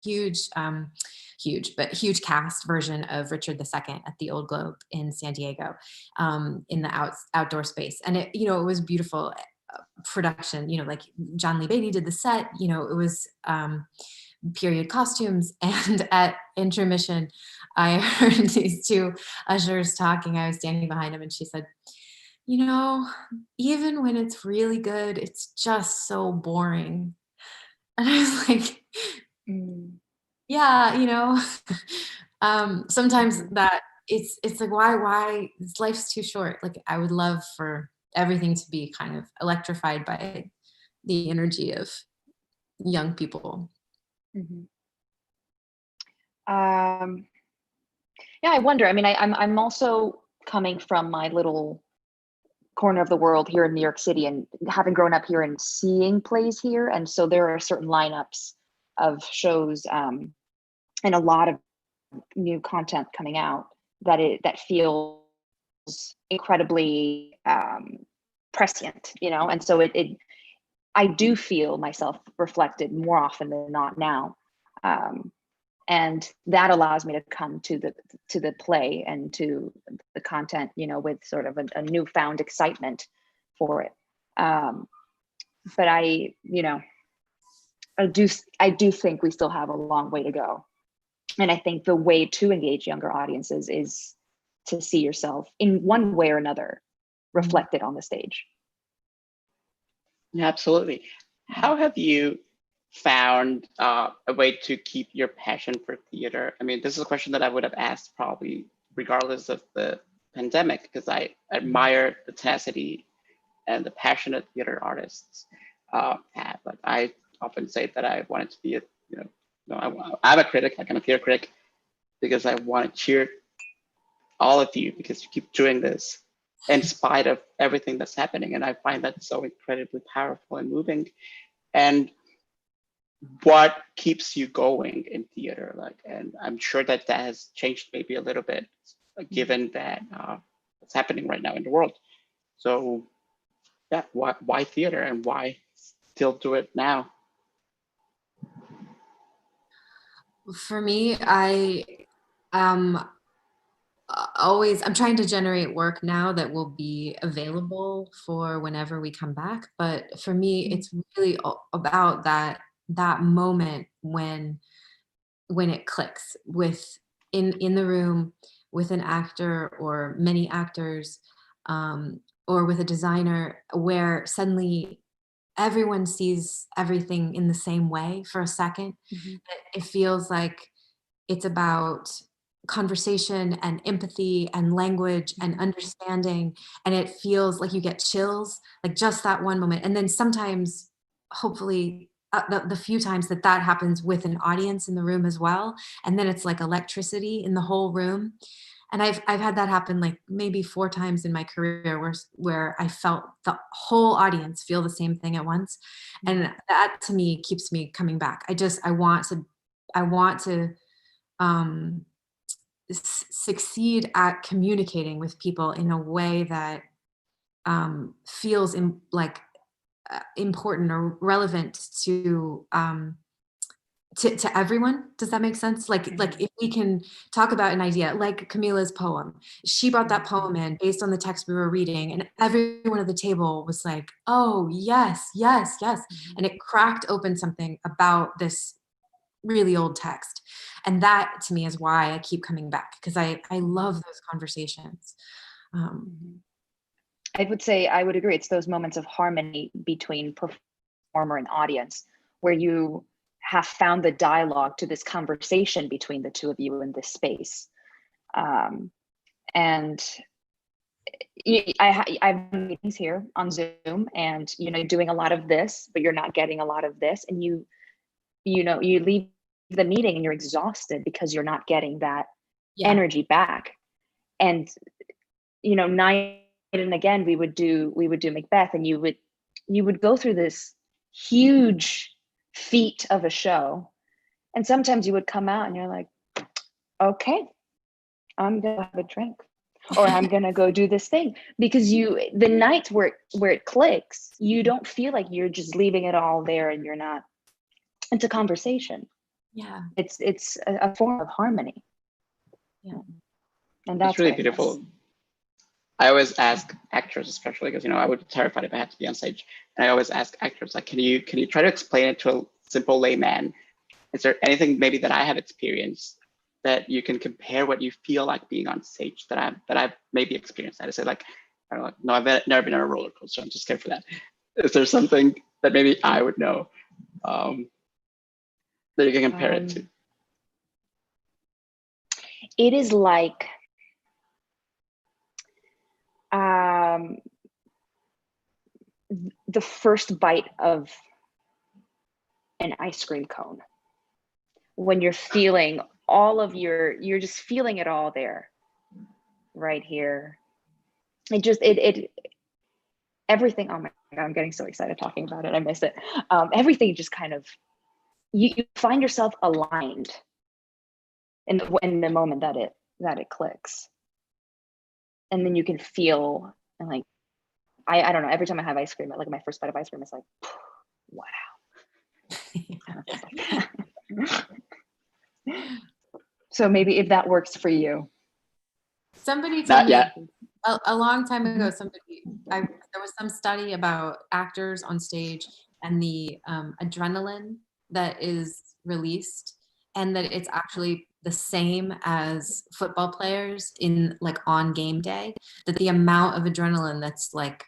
huge cast version of Richard II at the Old Globe in San Diego, in the outdoor space. And it was beautiful production, like John Lee Beatty did the set, it was period costumes. And at intermission, I heard these two ushers talking. I was standing behind them, and she said, even when it's really good, it's just so boring. And I was like, yeah, sometimes that it's like, why life's too short. Like, I would love for everything to be kind of electrified by the energy of young people. Yeah, I wonder. I mean, I'm also coming from my little corner of the world here in New York City, and having grown up here and seeing plays here. And so there are certain lineups of shows and a lot of new content coming out that feels incredibly prescient, and so I do feel myself reflected more often than not now. And that allows me to come to the play and to the content, with sort of a newfound excitement for it. But I do think we still have a long way to go. And I think the way to engage younger audiences is to see yourself in one way or another reflected on the stage. Yeah, absolutely. How have you found a way to keep your passion for theater? I mean, this is a question that I would have asked probably regardless of the pandemic, because I admire the tenacity and the passion that theater artists have. Like, I often say that I wanted to be I'm a critic, like I'm a theater critic, because I want to cheer all of you because you keep doing this in spite of everything that's happening. And I find that so incredibly powerful and moving. And what keeps you going in theater? And I'm sure that has changed maybe a little bit, given that what's happening right now in the world. So yeah, why theater, and why still do it now? For me, I'm trying to generate work now that will be available for whenever we come back. But for me, it's really about that moment when it clicks in the room with an actor or many actors, or with a designer, where suddenly everyone sees everything in the same way for a second. It feels like it's about conversation and empathy and language and understanding, and it feels like you get chills, like just that one moment. And then sometimes, hopefully, the few times that happens with an audience in the room as well, and then it's like electricity in the whole room. And I've had that happen like maybe 4 times in my career, where I felt the whole audience feel the same thing at once. And that to me keeps me coming back. I want to succeed at communicating with people in a way that feels important or relevant to everyone. Does that make sense? Like if we can talk about an idea like Camila's poem, she brought that poem in based on the text we were reading, and everyone at the table was like, oh yes, yes, yes. And it cracked open something about this really old text. And that to me is why I keep coming back, because I love those conversations. I would say I would agree. It's those moments of harmony between performer and audience where you have found the dialogue to this conversation between the two of you in this space. And I've meetings here on Zoom, and doing a lot of this, but you're not getting a lot of this, and you leave the meeting and you're exhausted because you're not getting that energy back. And night and again we would do Macbeth, and you would go through this huge feat of a show, and sometimes you would come out and you're like, okay, I'm gonna have a drink, or I'm gonna go do this thing, because the nights where it clicks, you don't feel like you're just leaving it all there, and you're not. It's a conversation. Yeah, it's a form of harmony. Yeah, and that's really beautiful. I always ask actors, especially because I would be terrified if I had to be on stage. And I always ask actors, like, can you try to explain it to a simple layman? Is there anything maybe that I have experienced that you can compare what you feel like being on stage that I've maybe experienced? I say, like, I don't know, no, I've never been on a roller coaster. I'm just scared for that. Is there something that maybe I would know that you can compare it to? It is like the first bite of an ice cream cone, when you're feeling you're just feeling it all there, right here. Everything. Oh my God, I'm getting so excited talking about it. I miss it. Everything just kind of, you find yourself aligned in the moment that it clicks. And then you can feel, and like, I don't know, every time I have ice cream, like my first bite of ice cream, it's like, Wow. So maybe if that works for you. Somebody told Not me yet. a long time ago, there was some study about actors on stage and the adrenaline that is released, and that it's actually the same as football players in like on game day, that the amount of adrenaline that's like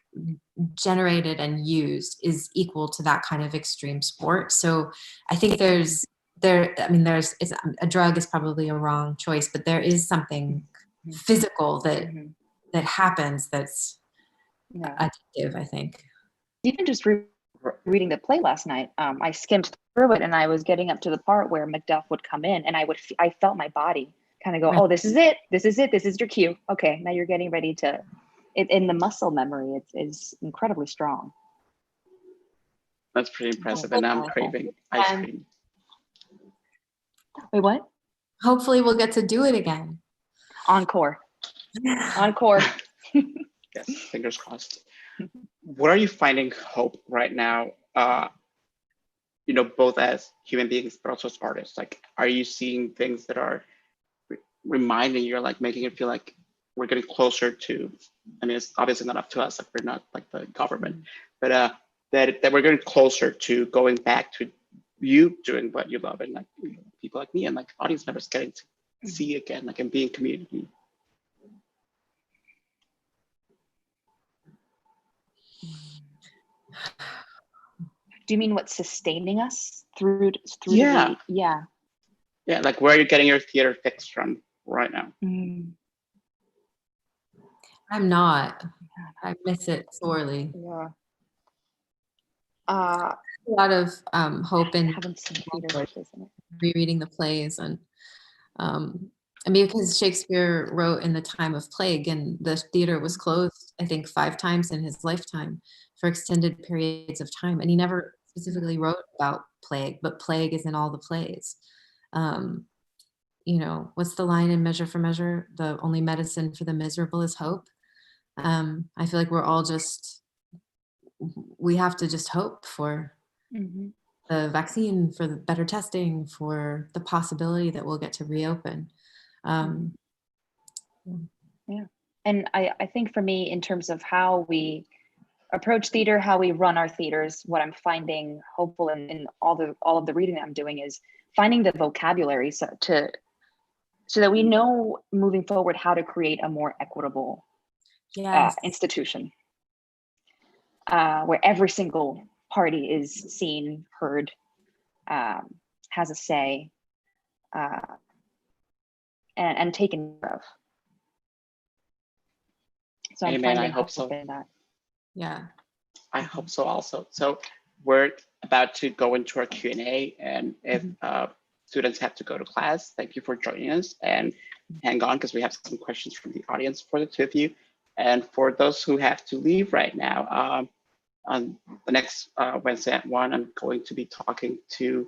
generated and used is equal to that kind of extreme sport. So I think there's a drug is probably a wrong choice, but there is something physical that happens that's addictive, I think. Even just reading the play last night, I skimmed through it and I was getting up to the part where Macduff would come in, and I felt my body kind of go, oh, this is it, this is your cue. Okay, now you're getting ready to, in the muscle memory, it's incredibly strong. That's pretty impressive. And I'm craving ice cream. Wait, what? Hopefully we'll get to do it again. Encore. Encore. Yes, fingers crossed. What are you finding hope right now? Both as human beings, but also as artists. Like, are you seeing things that are reminding you, like making it feel like we're getting closer to? I mean, it's obviously not up to us. Like, we're not like the government, but that we're getting closer to going back to you doing what you love, and like people like me and like audience members getting to see again, like, and being community. Do you mean what's sustaining us through Yeah. Yeah, like, where are you getting your theater fix from right now? I'm not. I miss it sorely. Yeah. A lot of hope in Haven't seen theater, isn't it? rereading the plays, and I mean, because Shakespeare wrote in the time of plague, and the theater was closed, I think, 5 times in his lifetime for extended periods of time, and he never specifically wrote about plague, but plague is in all the plays. What's the line in Measure for Measure? The only medicine for the miserable is hope. I feel like we're all we have to just hope for the vaccine, for the better testing, for the possibility that we'll get to reopen. Yeah. And I think for me, in terms of how we approach theater, how we run our theaters, what I'm finding hopeful in all of the reading that I'm doing is finding the vocabulary so that we know moving forward how to create a more equitable institution, where every single party is seen, heard, has a say, and taken care of. So Amen. I hope so. That. Yeah. I hope so also. So we're about to go into our Q&A, and if students have to go to class, thank you for joining us, and hang on because we have some questions from the audience for the two of you. And for those who have to leave right now, on the next Wednesday at 1, I'm going to be talking to,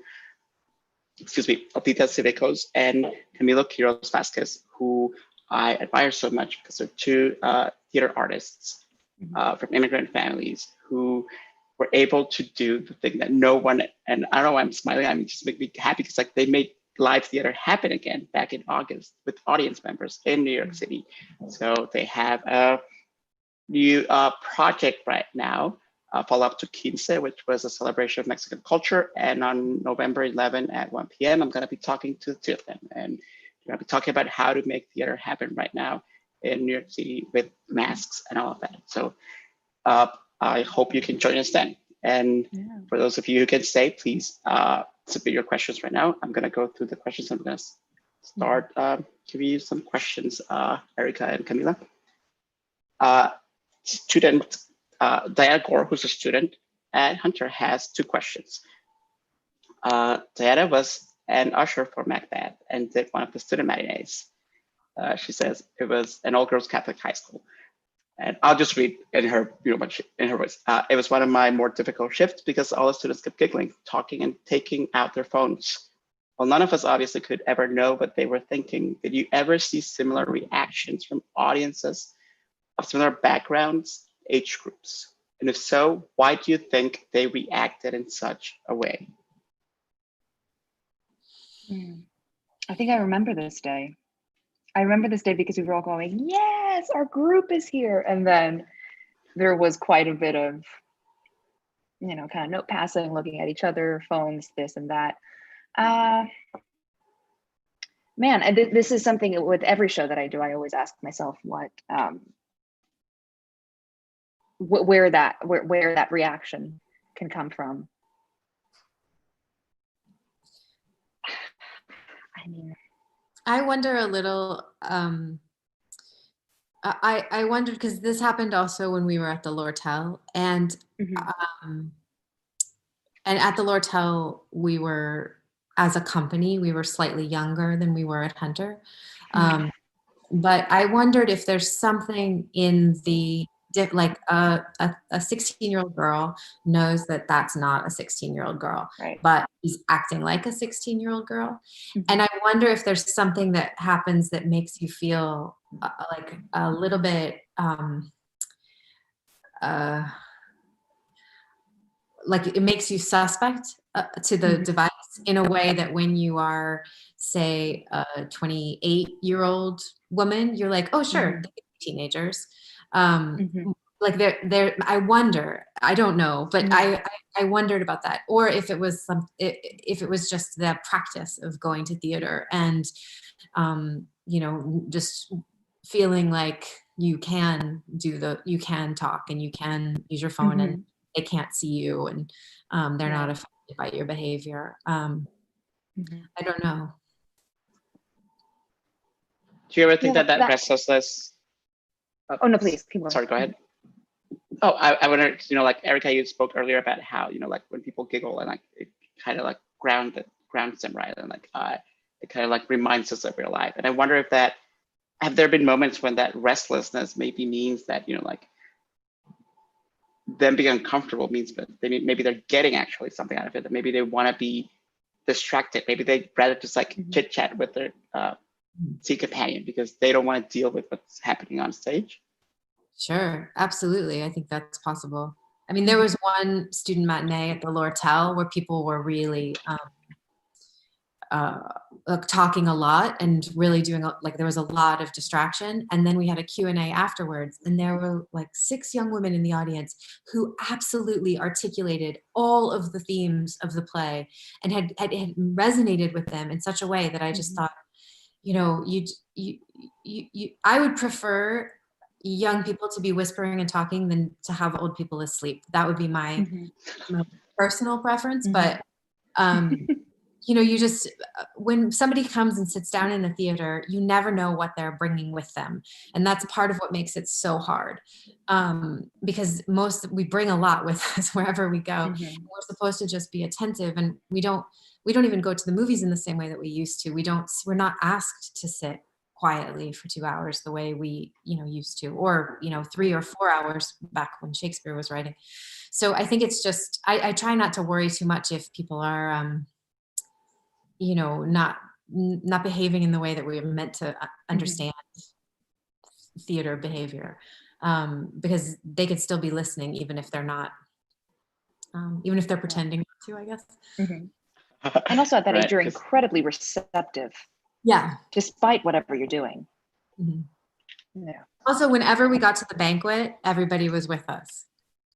Altita Cívicos and Camila Quiroz Vasquez, who I admire so much because they're two theater artists from immigrant families who were able to do the thing that no one, and I don't know why I'm smiling, I mean, just make me happy because like they made live theater happen again back in August with audience members in New York City. So they have a new project right now, follow up to Quince, which was a celebration of Mexican culture. And on November 11 at 1 p.m., I'm going to be talking to the two of them. And we're going to be talking about how to make theater happen right now in New York City with masks and all of that. So I hope you can join us then. And for those of you who can stay, please submit your questions right now. I'm going to go through the questions. I'm going to start giving you some questions, Erica and Camila. Student Diana Gore, who's a student at Hunter, has 2 questions. Diana was an usher for Macbeth and did one of the student matinees. She says it was an all-girls Catholic high school. And I'll just read in her, in her voice. It was one of my more difficult shifts because all the students kept giggling, talking, and taking out their phones. Well, none of us obviously could ever know what they were thinking. Did you ever see similar reactions from audiences of similar backgrounds, age groups? And if so, why do you think they reacted in such a way? I think I remember this day. I remember this day because we were all going, yes, our group is here. And then there was quite a bit of, you know, kind of note passing, looking at each other, phones, this and that. Man, this is something with every show that I do. I always ask myself where that reaction can come from. I mean, I wonder a little. I wondered because this happened also when we were at the Lortel, and at the Lortel we were, as a company, we were slightly younger than we were at Hunter. But I wondered if there's something in the, like a 16-year-old girl knows that that's not a 16-year-old girl, right. but he's acting like a 16-year-old girl. And I wonder if there's something that happens that makes you feel like a little bit like it makes you suspect to the device in a way that when you are, say, a 28-year-old woman, you're like, oh, sure, they're teenagers. Like they're, I wonder, I don't know, but I wondered about that. Or if it was if it was just the practice of going to theater and, you know, just feeling like you can talk and you can use your phone and they can't see you and they're not affected by your behavior. I don't know. Do you ever think that restlessness? Oh no, please keep going. Sorry, go ahead. Oh, I wonder, you know, like Erica, you spoke earlier about how, you know, like when people giggle and like it kind of like grounds them, right? And like it kind of like reminds us that we're alive. And I wonder if that, have there been moments when that restlessness maybe means that, you know, like them being uncomfortable means that maybe they're getting actually something out of it, that maybe they want to be distracted. Maybe they'd rather just like chit chat with their seat companion because they don't want to deal with what's happening on stage. Sure, absolutely. I think that's possible. I mean, there was one student matinee at the Lortel where people were really talking a lot and really doing, like, there was a lot of distraction. And then we had a Q&A afterwards, and there were like 6 young women in the audience who absolutely articulated all of the themes of the play and had resonated with them in such a way that I just thought, you know, I would prefer young people to be whispering and talking than to have old people asleep. That would be my personal preference. But, you know, you just, when somebody comes and sits down in a theater, you never know what they're bringing with them. And that's part of what makes it so hard. Because we bring a lot with us wherever we go. We're supposed to just be attentive, and we don't even go to the movies in the same way that we used to. We're not asked to sit quietly for 2 hours the way we, you know, used to, or, you know, 3 or 4 hours back when Shakespeare was writing. So I think it's just, I try not to worry too much if people are, you know, not behaving in the way that we're meant to understand theater behavior, because they could still be listening even if they're not, even if they're pretending not to, I guess. And also at that age, you're incredibly receptive. Yeah. Despite whatever you're doing. Yeah. Also, whenever we got to the banquet, everybody was with us.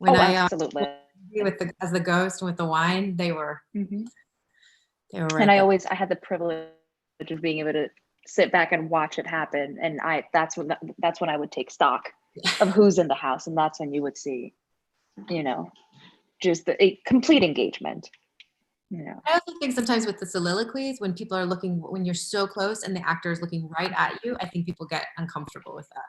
Absolutely. As the ghost and with the wine, they were. They were right. And I had the privilege of being able to sit back and watch it happen. And that's when I would take stock of who's in the house, and that's when you would see, you know, just a complete engagement. Yeah. I also think sometimes with the soliloquies, when people are when you're so close and the actor is looking right at you, I think people get uncomfortable with that.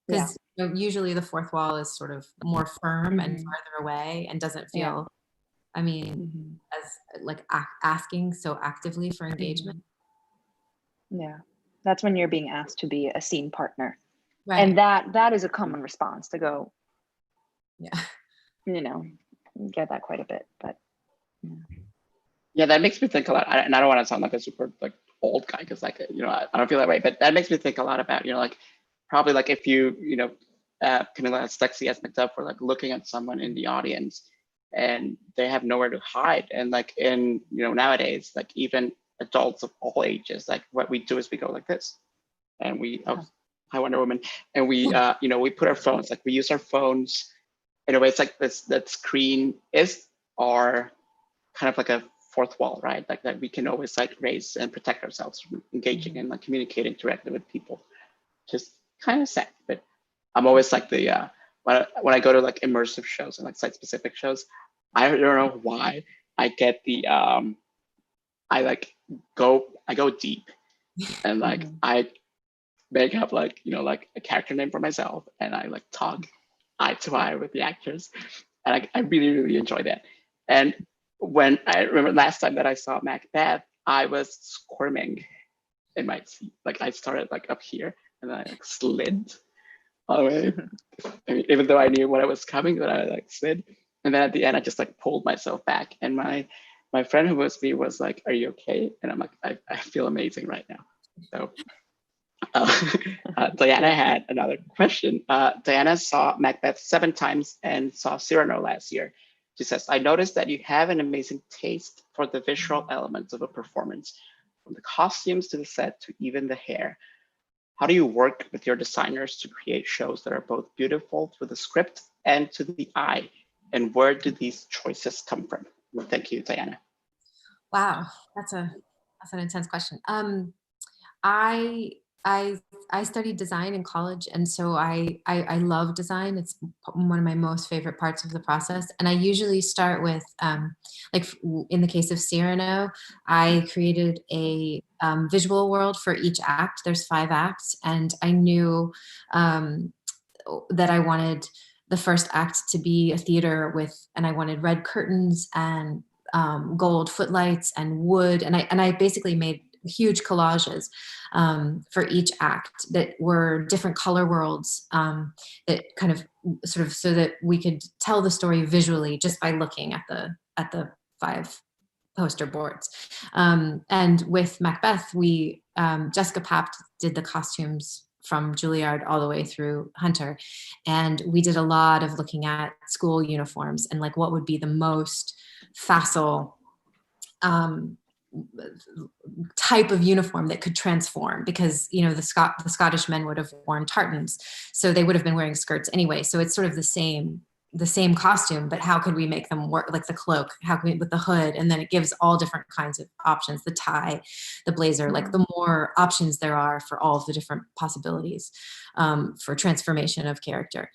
Because you know, usually the fourth wall is sort of more firm and farther away and doesn't feel, I mean, as like asking so actively for engagement. Yeah. That's when you're being asked to be a scene partner. Right. And that is a common response to go, you know, you get that quite a bit, but yeah, that makes me think a lot. And I don't want to sound like a super like old guy because like, you know, I don't feel that way, but that makes me think a lot about, you know, like probably like if you know, Camila, as sexy as Macduff, for like looking at someone in the audience and they have nowhere to hide. And like in, nowadays, like even adults of all ages, like what we do is we go like this and we, hi Wonder Woman. And we, we put our phones, like we use our phones in a way. It's like that screen is our kind of like a fourth wall, right? Like that we can always like raise and protect ourselves from engaging and like communicating directly with people. Just kind of sad, but I'm always like the when I go to like immersive shows and like site specific shows, I don't know why I get the I go deep and like I make up like like a character name for myself and I like talk eye to eye with the actors and I really enjoy that. And when I remember last time that I saw Macbeth, I was squirming in my seat. Like I started like up here and then I like slid all the way. I mean, even though I knew what I was coming, but I like slid. And then at the end, I just like pulled myself back. And my friend who was me was like, "Are you okay?" And I'm like, I feel amazing right now. So Diana had another question. Diana saw Macbeth 7 times and saw Cyrano last year. She says, "I noticed that you have an amazing taste for the visual elements of a performance, from the costumes to the set to even the hair. How do you work with your designers to create shows that are both beautiful through the script and to the eye? And where do these choices come from?" Well, thank you, Diana. Wow, that's an intense question. I studied design in college, and so I love design. It's one of my most favorite parts of the process. And I usually start with, like in the case of Cyrano, I created a visual world for each act. There's 5 acts, and I knew that I wanted the first act to be a theater and I wanted red curtains and gold footlights and wood, and I basically made huge collages for each act that were different color worlds that kind of sort of so that we could tell the story visually just by looking at the 5 poster boards. And with Macbeth, we Jessica Papt did the costumes from Juilliard all the way through Hunter, and we did a lot of looking at school uniforms and like what would be the most facile type of uniform that could transform, because the Scottish men would have worn tartans, so they would have been wearing skirts anyway. So it's sort of the same costume, but how could we make them work? Like the cloak, how can we with the hood, and then it gives all different kinds of options. The tie, the blazer, like the more options there are for all of the different possibilities for transformation of character.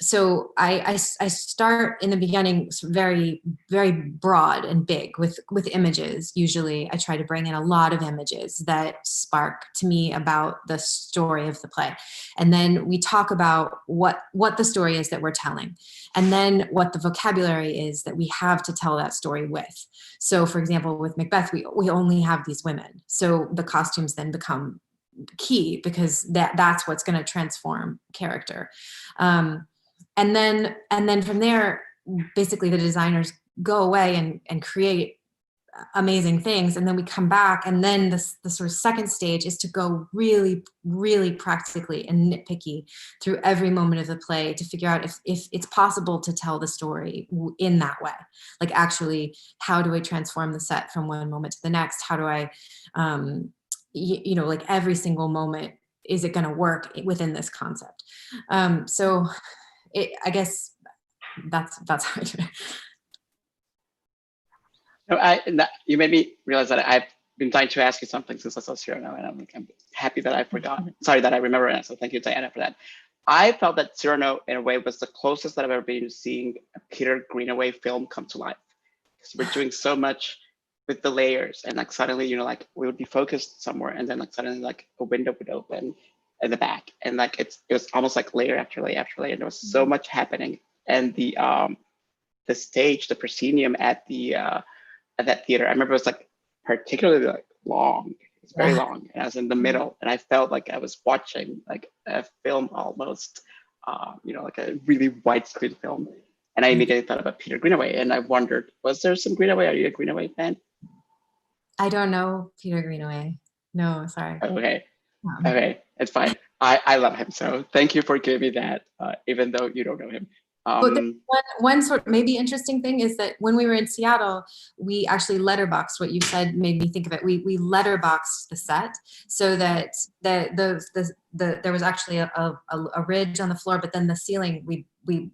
So I start in the beginning very, very broad and big with images. Usually I try to bring in a lot of images that spark to me about the story of the play. And then we talk about what the story is that we're telling, and then what the vocabulary is that we have to tell that story with. So for example, with Macbeth, we only have these women. So the costumes then become key, because that's what's going to transform character. And then from there, basically the designers go away and create amazing things, and then we come back, and then the sort of second stage is to go really, really practically and nitpicky through every moment of the play to figure out if it's possible to tell the story in that way. Like, actually, how do I transform the set from one moment to the next? How do I like every single moment, is it going to work within this concept? So I guess that's how I do it. No, you made me realize that I've been trying to ask you something since I saw Cyrano, and I'm happy that I forgot. Sorry that I remember it. So thank you, Diana, for that. I felt that Cyrano, in a way, was the closest that I've ever been to seeing a Peter Greenaway film come to life. Because we're doing so much with the layers, and like suddenly, like we would be focused somewhere, and then like suddenly like a window would open in the back, and like it was almost like layer after layer after layer. And there was so much happening, and the stage, the proscenium at that theater, I remember it was like particularly like long. It's very long, and I was in the middle, and I felt like I was watching like a film almost, like a really widescreen film. And I immediately thought about Peter Greenaway, and I wondered, was there some Greenaway? Are you a Greenaway fan? I don't know Peter Greenaway. No, sorry. Okay, okay, it's fine. I love him. So thank you for giving me that, even though you don't know him. But one sort of maybe interesting thing is that when we were in Seattle, we actually letterboxed. What you said made me think of it. We letterboxed the set so that there was actually a ridge on the floor, but then the ceiling we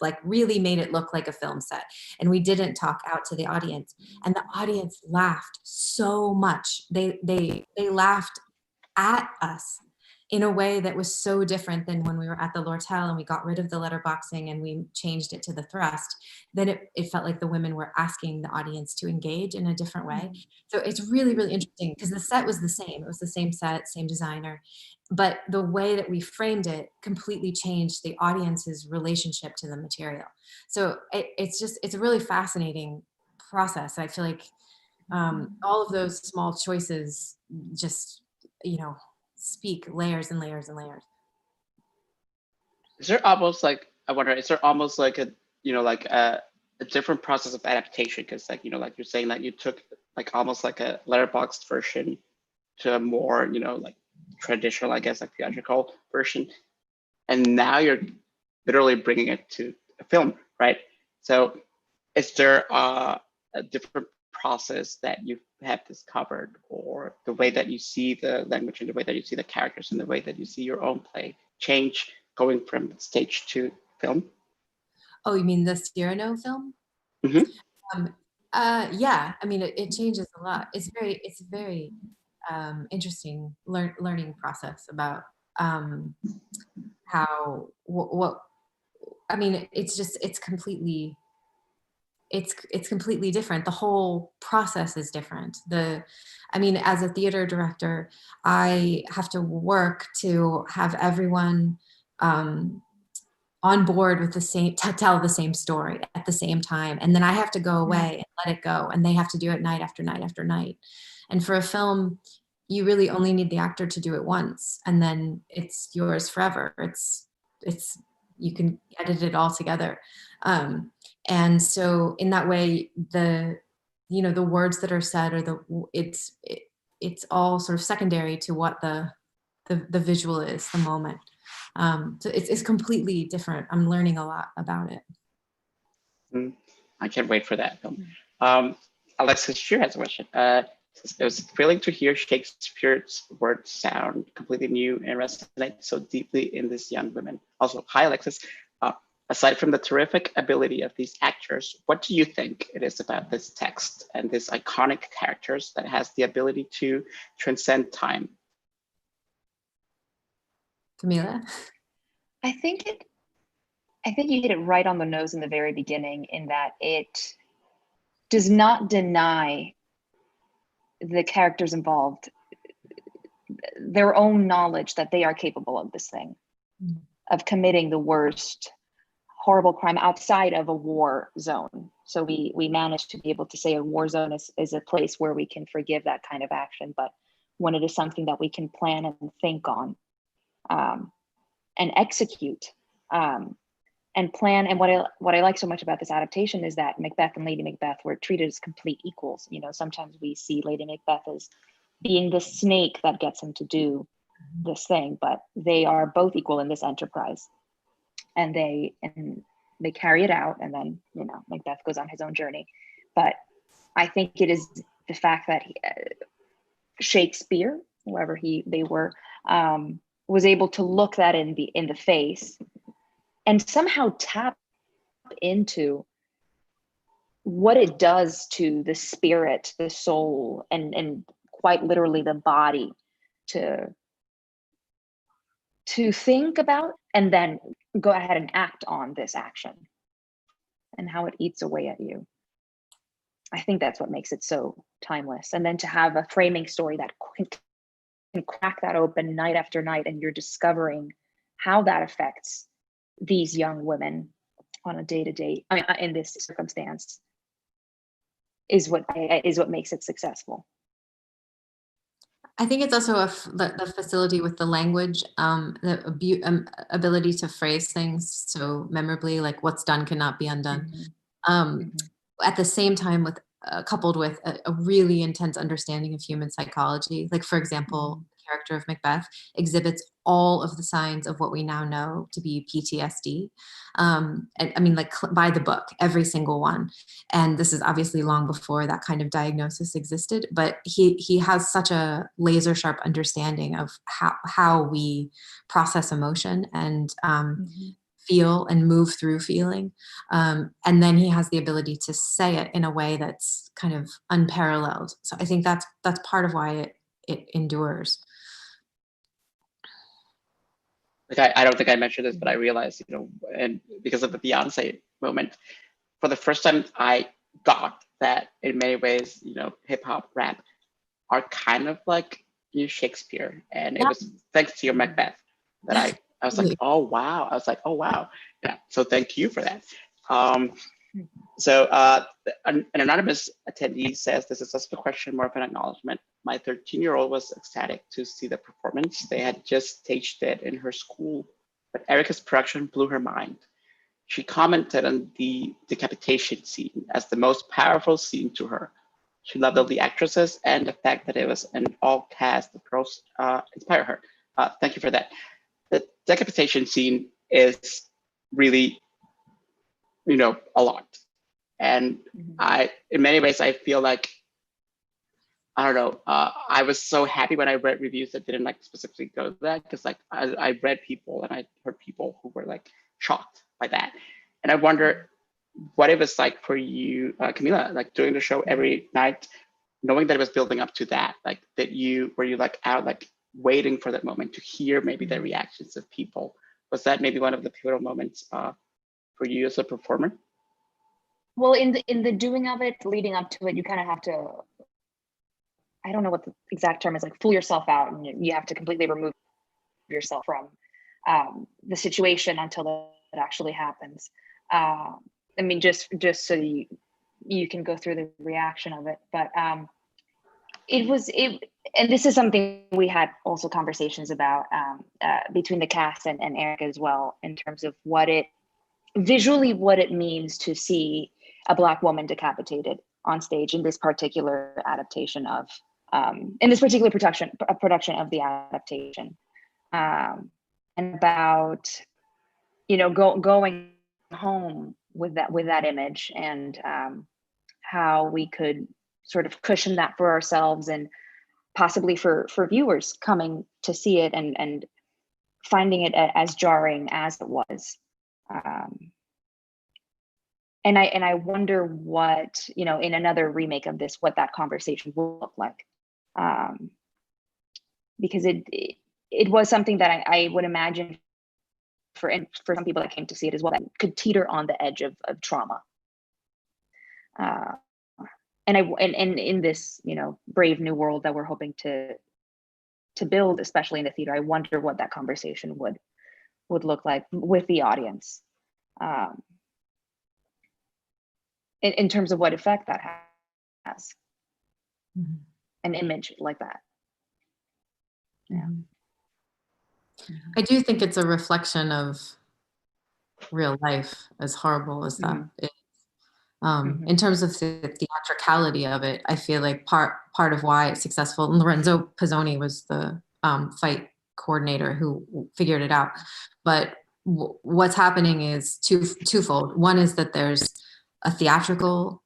like really made it look like a film set, and we didn't talk out to the audience, and the audience laughed so much. They laughed at us in a way that was so different than when we were at the Lortel and we got rid of the letterboxing and we changed it to the thrust. Then it felt like the women were asking the audience to engage in a different way. So it's really, really interesting because the set was the same. It was the same set, same designer, but the way that we framed it completely changed the audience's relationship to the material. So it's a really fascinating process. I feel like all of those small choices just, speak layers and layers and layers. Is there almost like, I wonder, is there almost like a, like a different process of adaptation? Because like, like you're saying that you took like almost like a letterboxed version to a more, like traditional, I guess, like theatrical version. And now you're literally bringing it to a film, right? So is there a different process that you have discovered, or the way that you see the language and the way that you see the characters and the way that you see your own play change going from stage to film? Oh, you mean the Cyrano film? Mm-hmm. Yeah, I mean, it changes a lot. It's very interesting learning process about how, what, I mean, it's completely different. The whole process is different. I mean, as a theater director, I have to work to have everyone on board with to tell the same story at the same time. And then I have to go away and let it go. And they have to do it night after night after night. And for a film, you really only need the actor to do it once, and then it's yours forever. You can edit it all together. And so in that way, the words that are said, or it's all sort of secondary to what the visual is, the moment. So it's completely different. I'm learning a lot about it. I can't wait for that film. Alexis Shear has a question. It was thrilling to hear Shakespeare's words sound completely new and resonate so deeply in this young women. Also, hi, Alexis. Aside from the terrific ability of these actors, what do you think it is about this text and these iconic characters that has the ability to transcend time? Camila? I think you hit it right on the nose in the very beginning, in that it does not deny the characters involved their own knowledge that they are capable of this thing, of committing the worst horrible crime outside of a war zone. So we managed to be able to say a war zone is a place where we can forgive that kind of action, but when it is something that we can plan and think on, and execute, and plan. And what I like so much about this adaptation is that Macbeth and Lady Macbeth were treated as complete equals. Sometimes we see Lady Macbeth as being the snake that gets him to do this thing, but they are both equal in this enterprise. And they carry it out, and then Macbeth goes on his own journey. But I think it is the fact that Shakespeare, whoever they were, was able to look that in the face and somehow tap into what it does to the spirit, the soul, and quite literally the body to think about and then go ahead and act on this action, and how it eats away at you. I think that's what makes it so timeless. And then to have a framing story that can crack that open night after night, and you're discovering how that affects these young women on a day-to-day, in this circumstance, is what makes it successful. I think it's also the facility with the language, the ability to phrase things so memorably, like what's done cannot be undone. At the same time, coupled with a really intense understanding of human psychology. Like, for example, character of Macbeth, exhibits all of the signs of what we now know to be PTSD. And I mean, like by the book, every single one. And this is obviously long before that kind of diagnosis existed, but he has such a laser sharp understanding of how we process emotion and feel and move through feeling. And then he has the ability to say it in a way that's kind of unparalleled. So I think that's part of why it endures. Like I don't think I mentioned this, but I realized, and because of the Beyonce moment, for the first time I got that in many ways, hip hop, rap are kind of like new Shakespeare. And it was thanks to your Macbeth that I was like, oh wow. I was like, oh wow. Yeah. So thank you for that. So an anonymous attendee says, this is just a question, more of an acknowledgement. My 13-year-old was ecstatic to see the performance. They had just staged it in her school, but Erica's production blew her mind. She commented on the decapitation scene as the most powerful scene to her. She loved all the actresses and the fact that it was an all cast approach inspired her. Thank you for that. The decapitation scene is really, a lot. And in many ways, I feel like, I don't know, I was so happy when I read reviews that didn't specifically go to that, because I read people and I heard people who were shocked by that. And I wonder what it was like for you, Camila, doing the show every night, knowing that it was building up to that, were you out waiting for that moment to hear maybe the reactions of people? Was that maybe one of the pivotal moments for you as a performer? Well, in the doing of it, leading up to it, you kind of have to, I don't know what the exact term is, fool yourself out, and you have to completely remove yourself from the situation until it actually happens. I mean, just so you can go through the reaction of it. But and this is something we had also conversations about between the cast and Eric as well, in terms of what it means to see a Black woman decapitated on stage in this particular adaptation of, in this particular production of the adaptation, and about, going home with that image, and how we could sort of cushion that for ourselves, and possibly for viewers coming to see it and finding it as jarring as it was. And I wonder what, in another remake of this, what that conversation will look like. Because it was something that I would imagine for some people that came to see it as well, that could teeter on the edge of trauma. And in this, brave new world that we're hoping to build, especially in the theater, I wonder what that conversation would look like with the audience. In terms of what effect that has, an image like that. Yeah. I do think it's a reflection of real life, as horrible as that is. In terms of the theatricality of it, I feel like part of why it's successful, and Lorenzo Pizzoni was the fight coordinator who figured it out. But what's happening is twofold. One is that there's a theatrical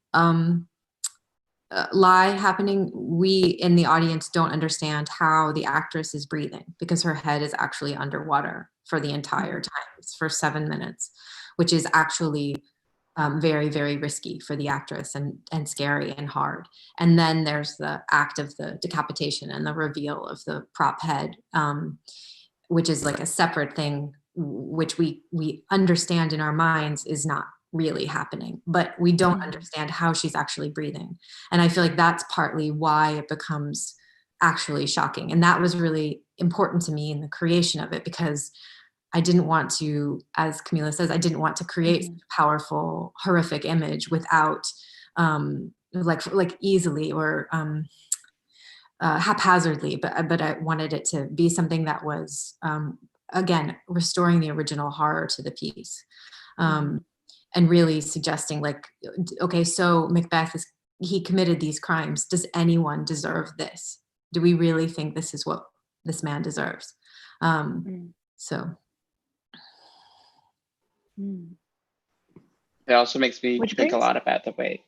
lie happening. We in the audience don't understand how the actress is breathing, because her head is actually underwater for the entire time. It's for 7 minutes, which is actually very, very risky for the actress, and scary and hard. And then there's the act of the decapitation and the reveal of the prop head, which is a separate thing, which we understand in our minds is not really happening, but we don't understand how she's actually breathing. And I feel like that's partly why it becomes actually shocking. And that was really important to me in the creation of it, because I didn't want to, as Camila says, I didn't want to create such a powerful, horrific image without easily or haphazardly, but I wanted it to be something that was, again, restoring the original horror to the piece. And really suggesting okay, so Macbeth he committed these crimes. Does anyone deserve this? Do we really think this is what this man deserves. So. It also makes me Which think a brings- lot about the way,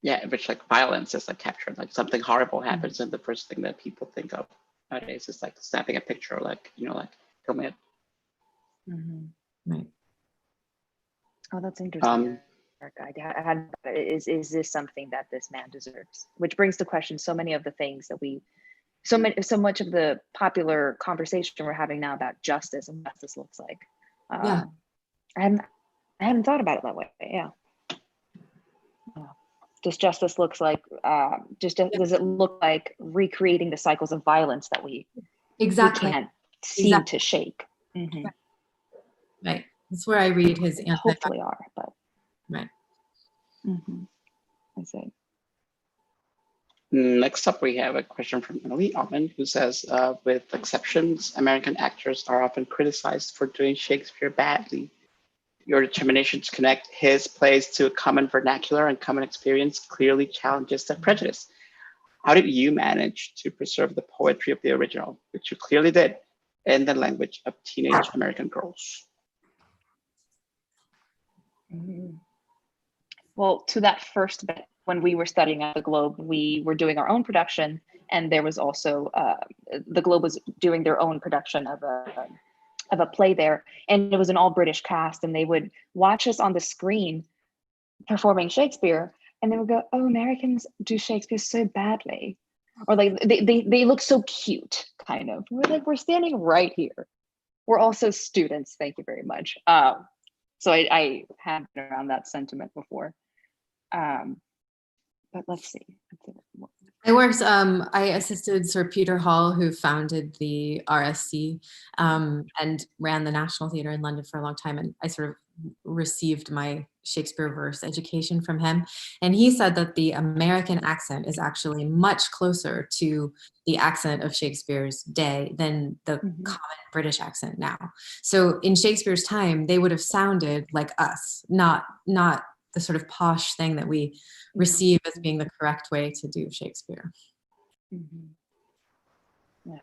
in which like violence is like captured. Like something horrible happens, and the first thing that people think of nowadays is like snapping a picture, like like film it. Right. Oh, that's interesting. I had is this something that this man deserves? Which brings to question so many of the things that so much of the popular conversation we're having now about justice and what justice looks like. Yeah. I haven't thought about it that way. Yeah. Does justice looks like does it look like recreating the cycles of violence that we can't seem to shake? Right. That's where I read his answer. Hopefully are, but right. I see. Next up, we have a question from Emily Altman, who says, with exceptions, American actors are often criticized for doing Shakespeare badly. Your determination to connect his plays to a common vernacular and common experience clearly challenges that prejudice. How did you manage to preserve the poetry of the original, which you clearly did, in the language of teenage American girls? Well, to that first bit, when we were studying at the Globe, we were doing our own production, and there was also the Globe was doing their own production of a play there, and it was an all British cast, and they would watch us on the screen performing Shakespeare, and they would go, "Oh, Americans do Shakespeare so badly," or like they look so cute, kind of. We're like, we're standing right here. We're also students. Thank you very much. So I have been around that sentiment before. But let's see. I assisted Sir Peter Hall, who founded the RSC and ran the National Theatre in London for a long time. And I sort of received my Shakespeare verse education from him. And he said that the American accent is actually much closer to the accent of Shakespeare's day than the common British accent now. So in Shakespeare's time, they would have sounded like us, not the sort of posh thing that we receive as being the correct way to do Shakespeare.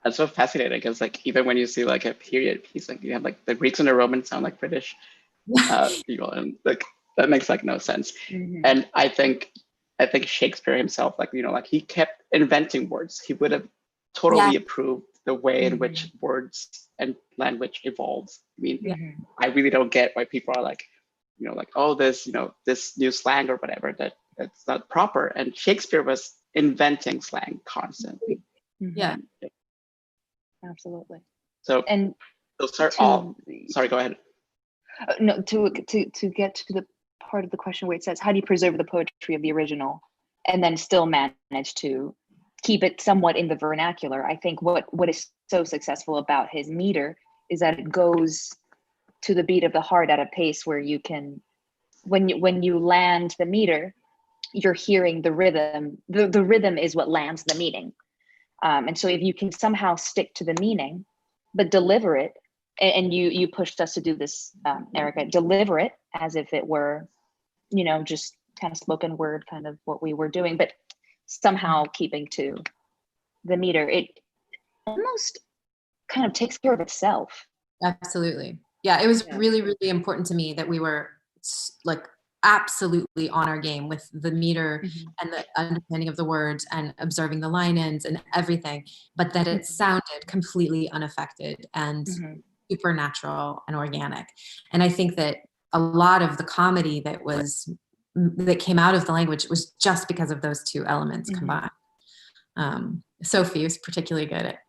That's so fascinating, because like even when you see like a period piece, like you have like the Greeks and the Romans sound like British people, and like that makes like no sense. And I think Shakespeare himself, like like he kept inventing words. He would have totally approved the way in which words and language evolves. I mean, I really don't get why people are like, like, oh, this new slang or whatever, that's not proper. And Shakespeare was inventing slang constantly. Yeah, absolutely. So and those are all. Sorry, go ahead. No, to get to the part of the question where it says, how do you preserve the poetry of the original and then still manage to keep it somewhat in the vernacular? I think what is so successful about his meter is that it goes to the beat of the heart at a pace where you can, when you land the meter, you're hearing the rhythm. The rhythm is what lands the meaning. And so if you can somehow stick to the meaning, but deliver it, and you pushed us to do this, Erica, deliver it as if it were, just kind of spoken word, kind of what we were doing, but somehow keeping to the meter, it almost kind of takes care of itself. Absolutely. Yeah, it was really, really important to me that we were like absolutely on our game with the meter and the understanding of the words and observing the line ends and everything, but that it sounded completely unaffected and supernatural and organic. And I think that a lot of the comedy that came out of the language was just because of those two elements combined. Sophie was particularly good at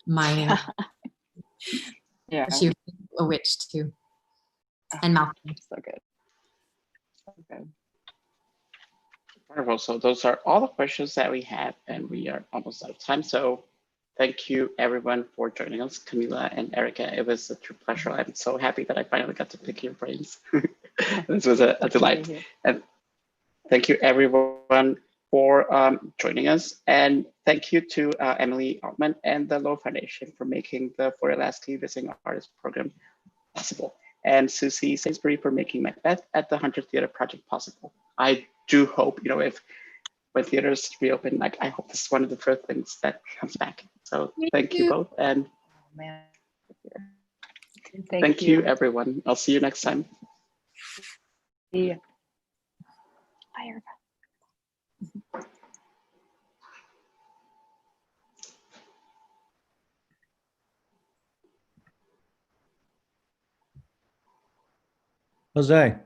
mining. She was a witch too. And Malcolm. So good. Okay. Wonderful. So those are all the questions that we have, and we are almost out of time. So thank you everyone for joining us, Camila and Erica. It was a true pleasure. I'm so happy that I finally got to pick your brains. This was a delight. And thank you everyone for joining us. And thank you to Emily Altman and the Lowe Foundation for making the For Lasky Visiting Artist Program possible. And Susie Sainsbury for making Macbeth at the Hunter Theatre Project possible. I do hope, if when theaters reopen, like I hope this is one of the first things that comes back. So Me thank you too. both, and Man. thank you everyone. I'll see you next time. See ya. Bye, everybody. Jose.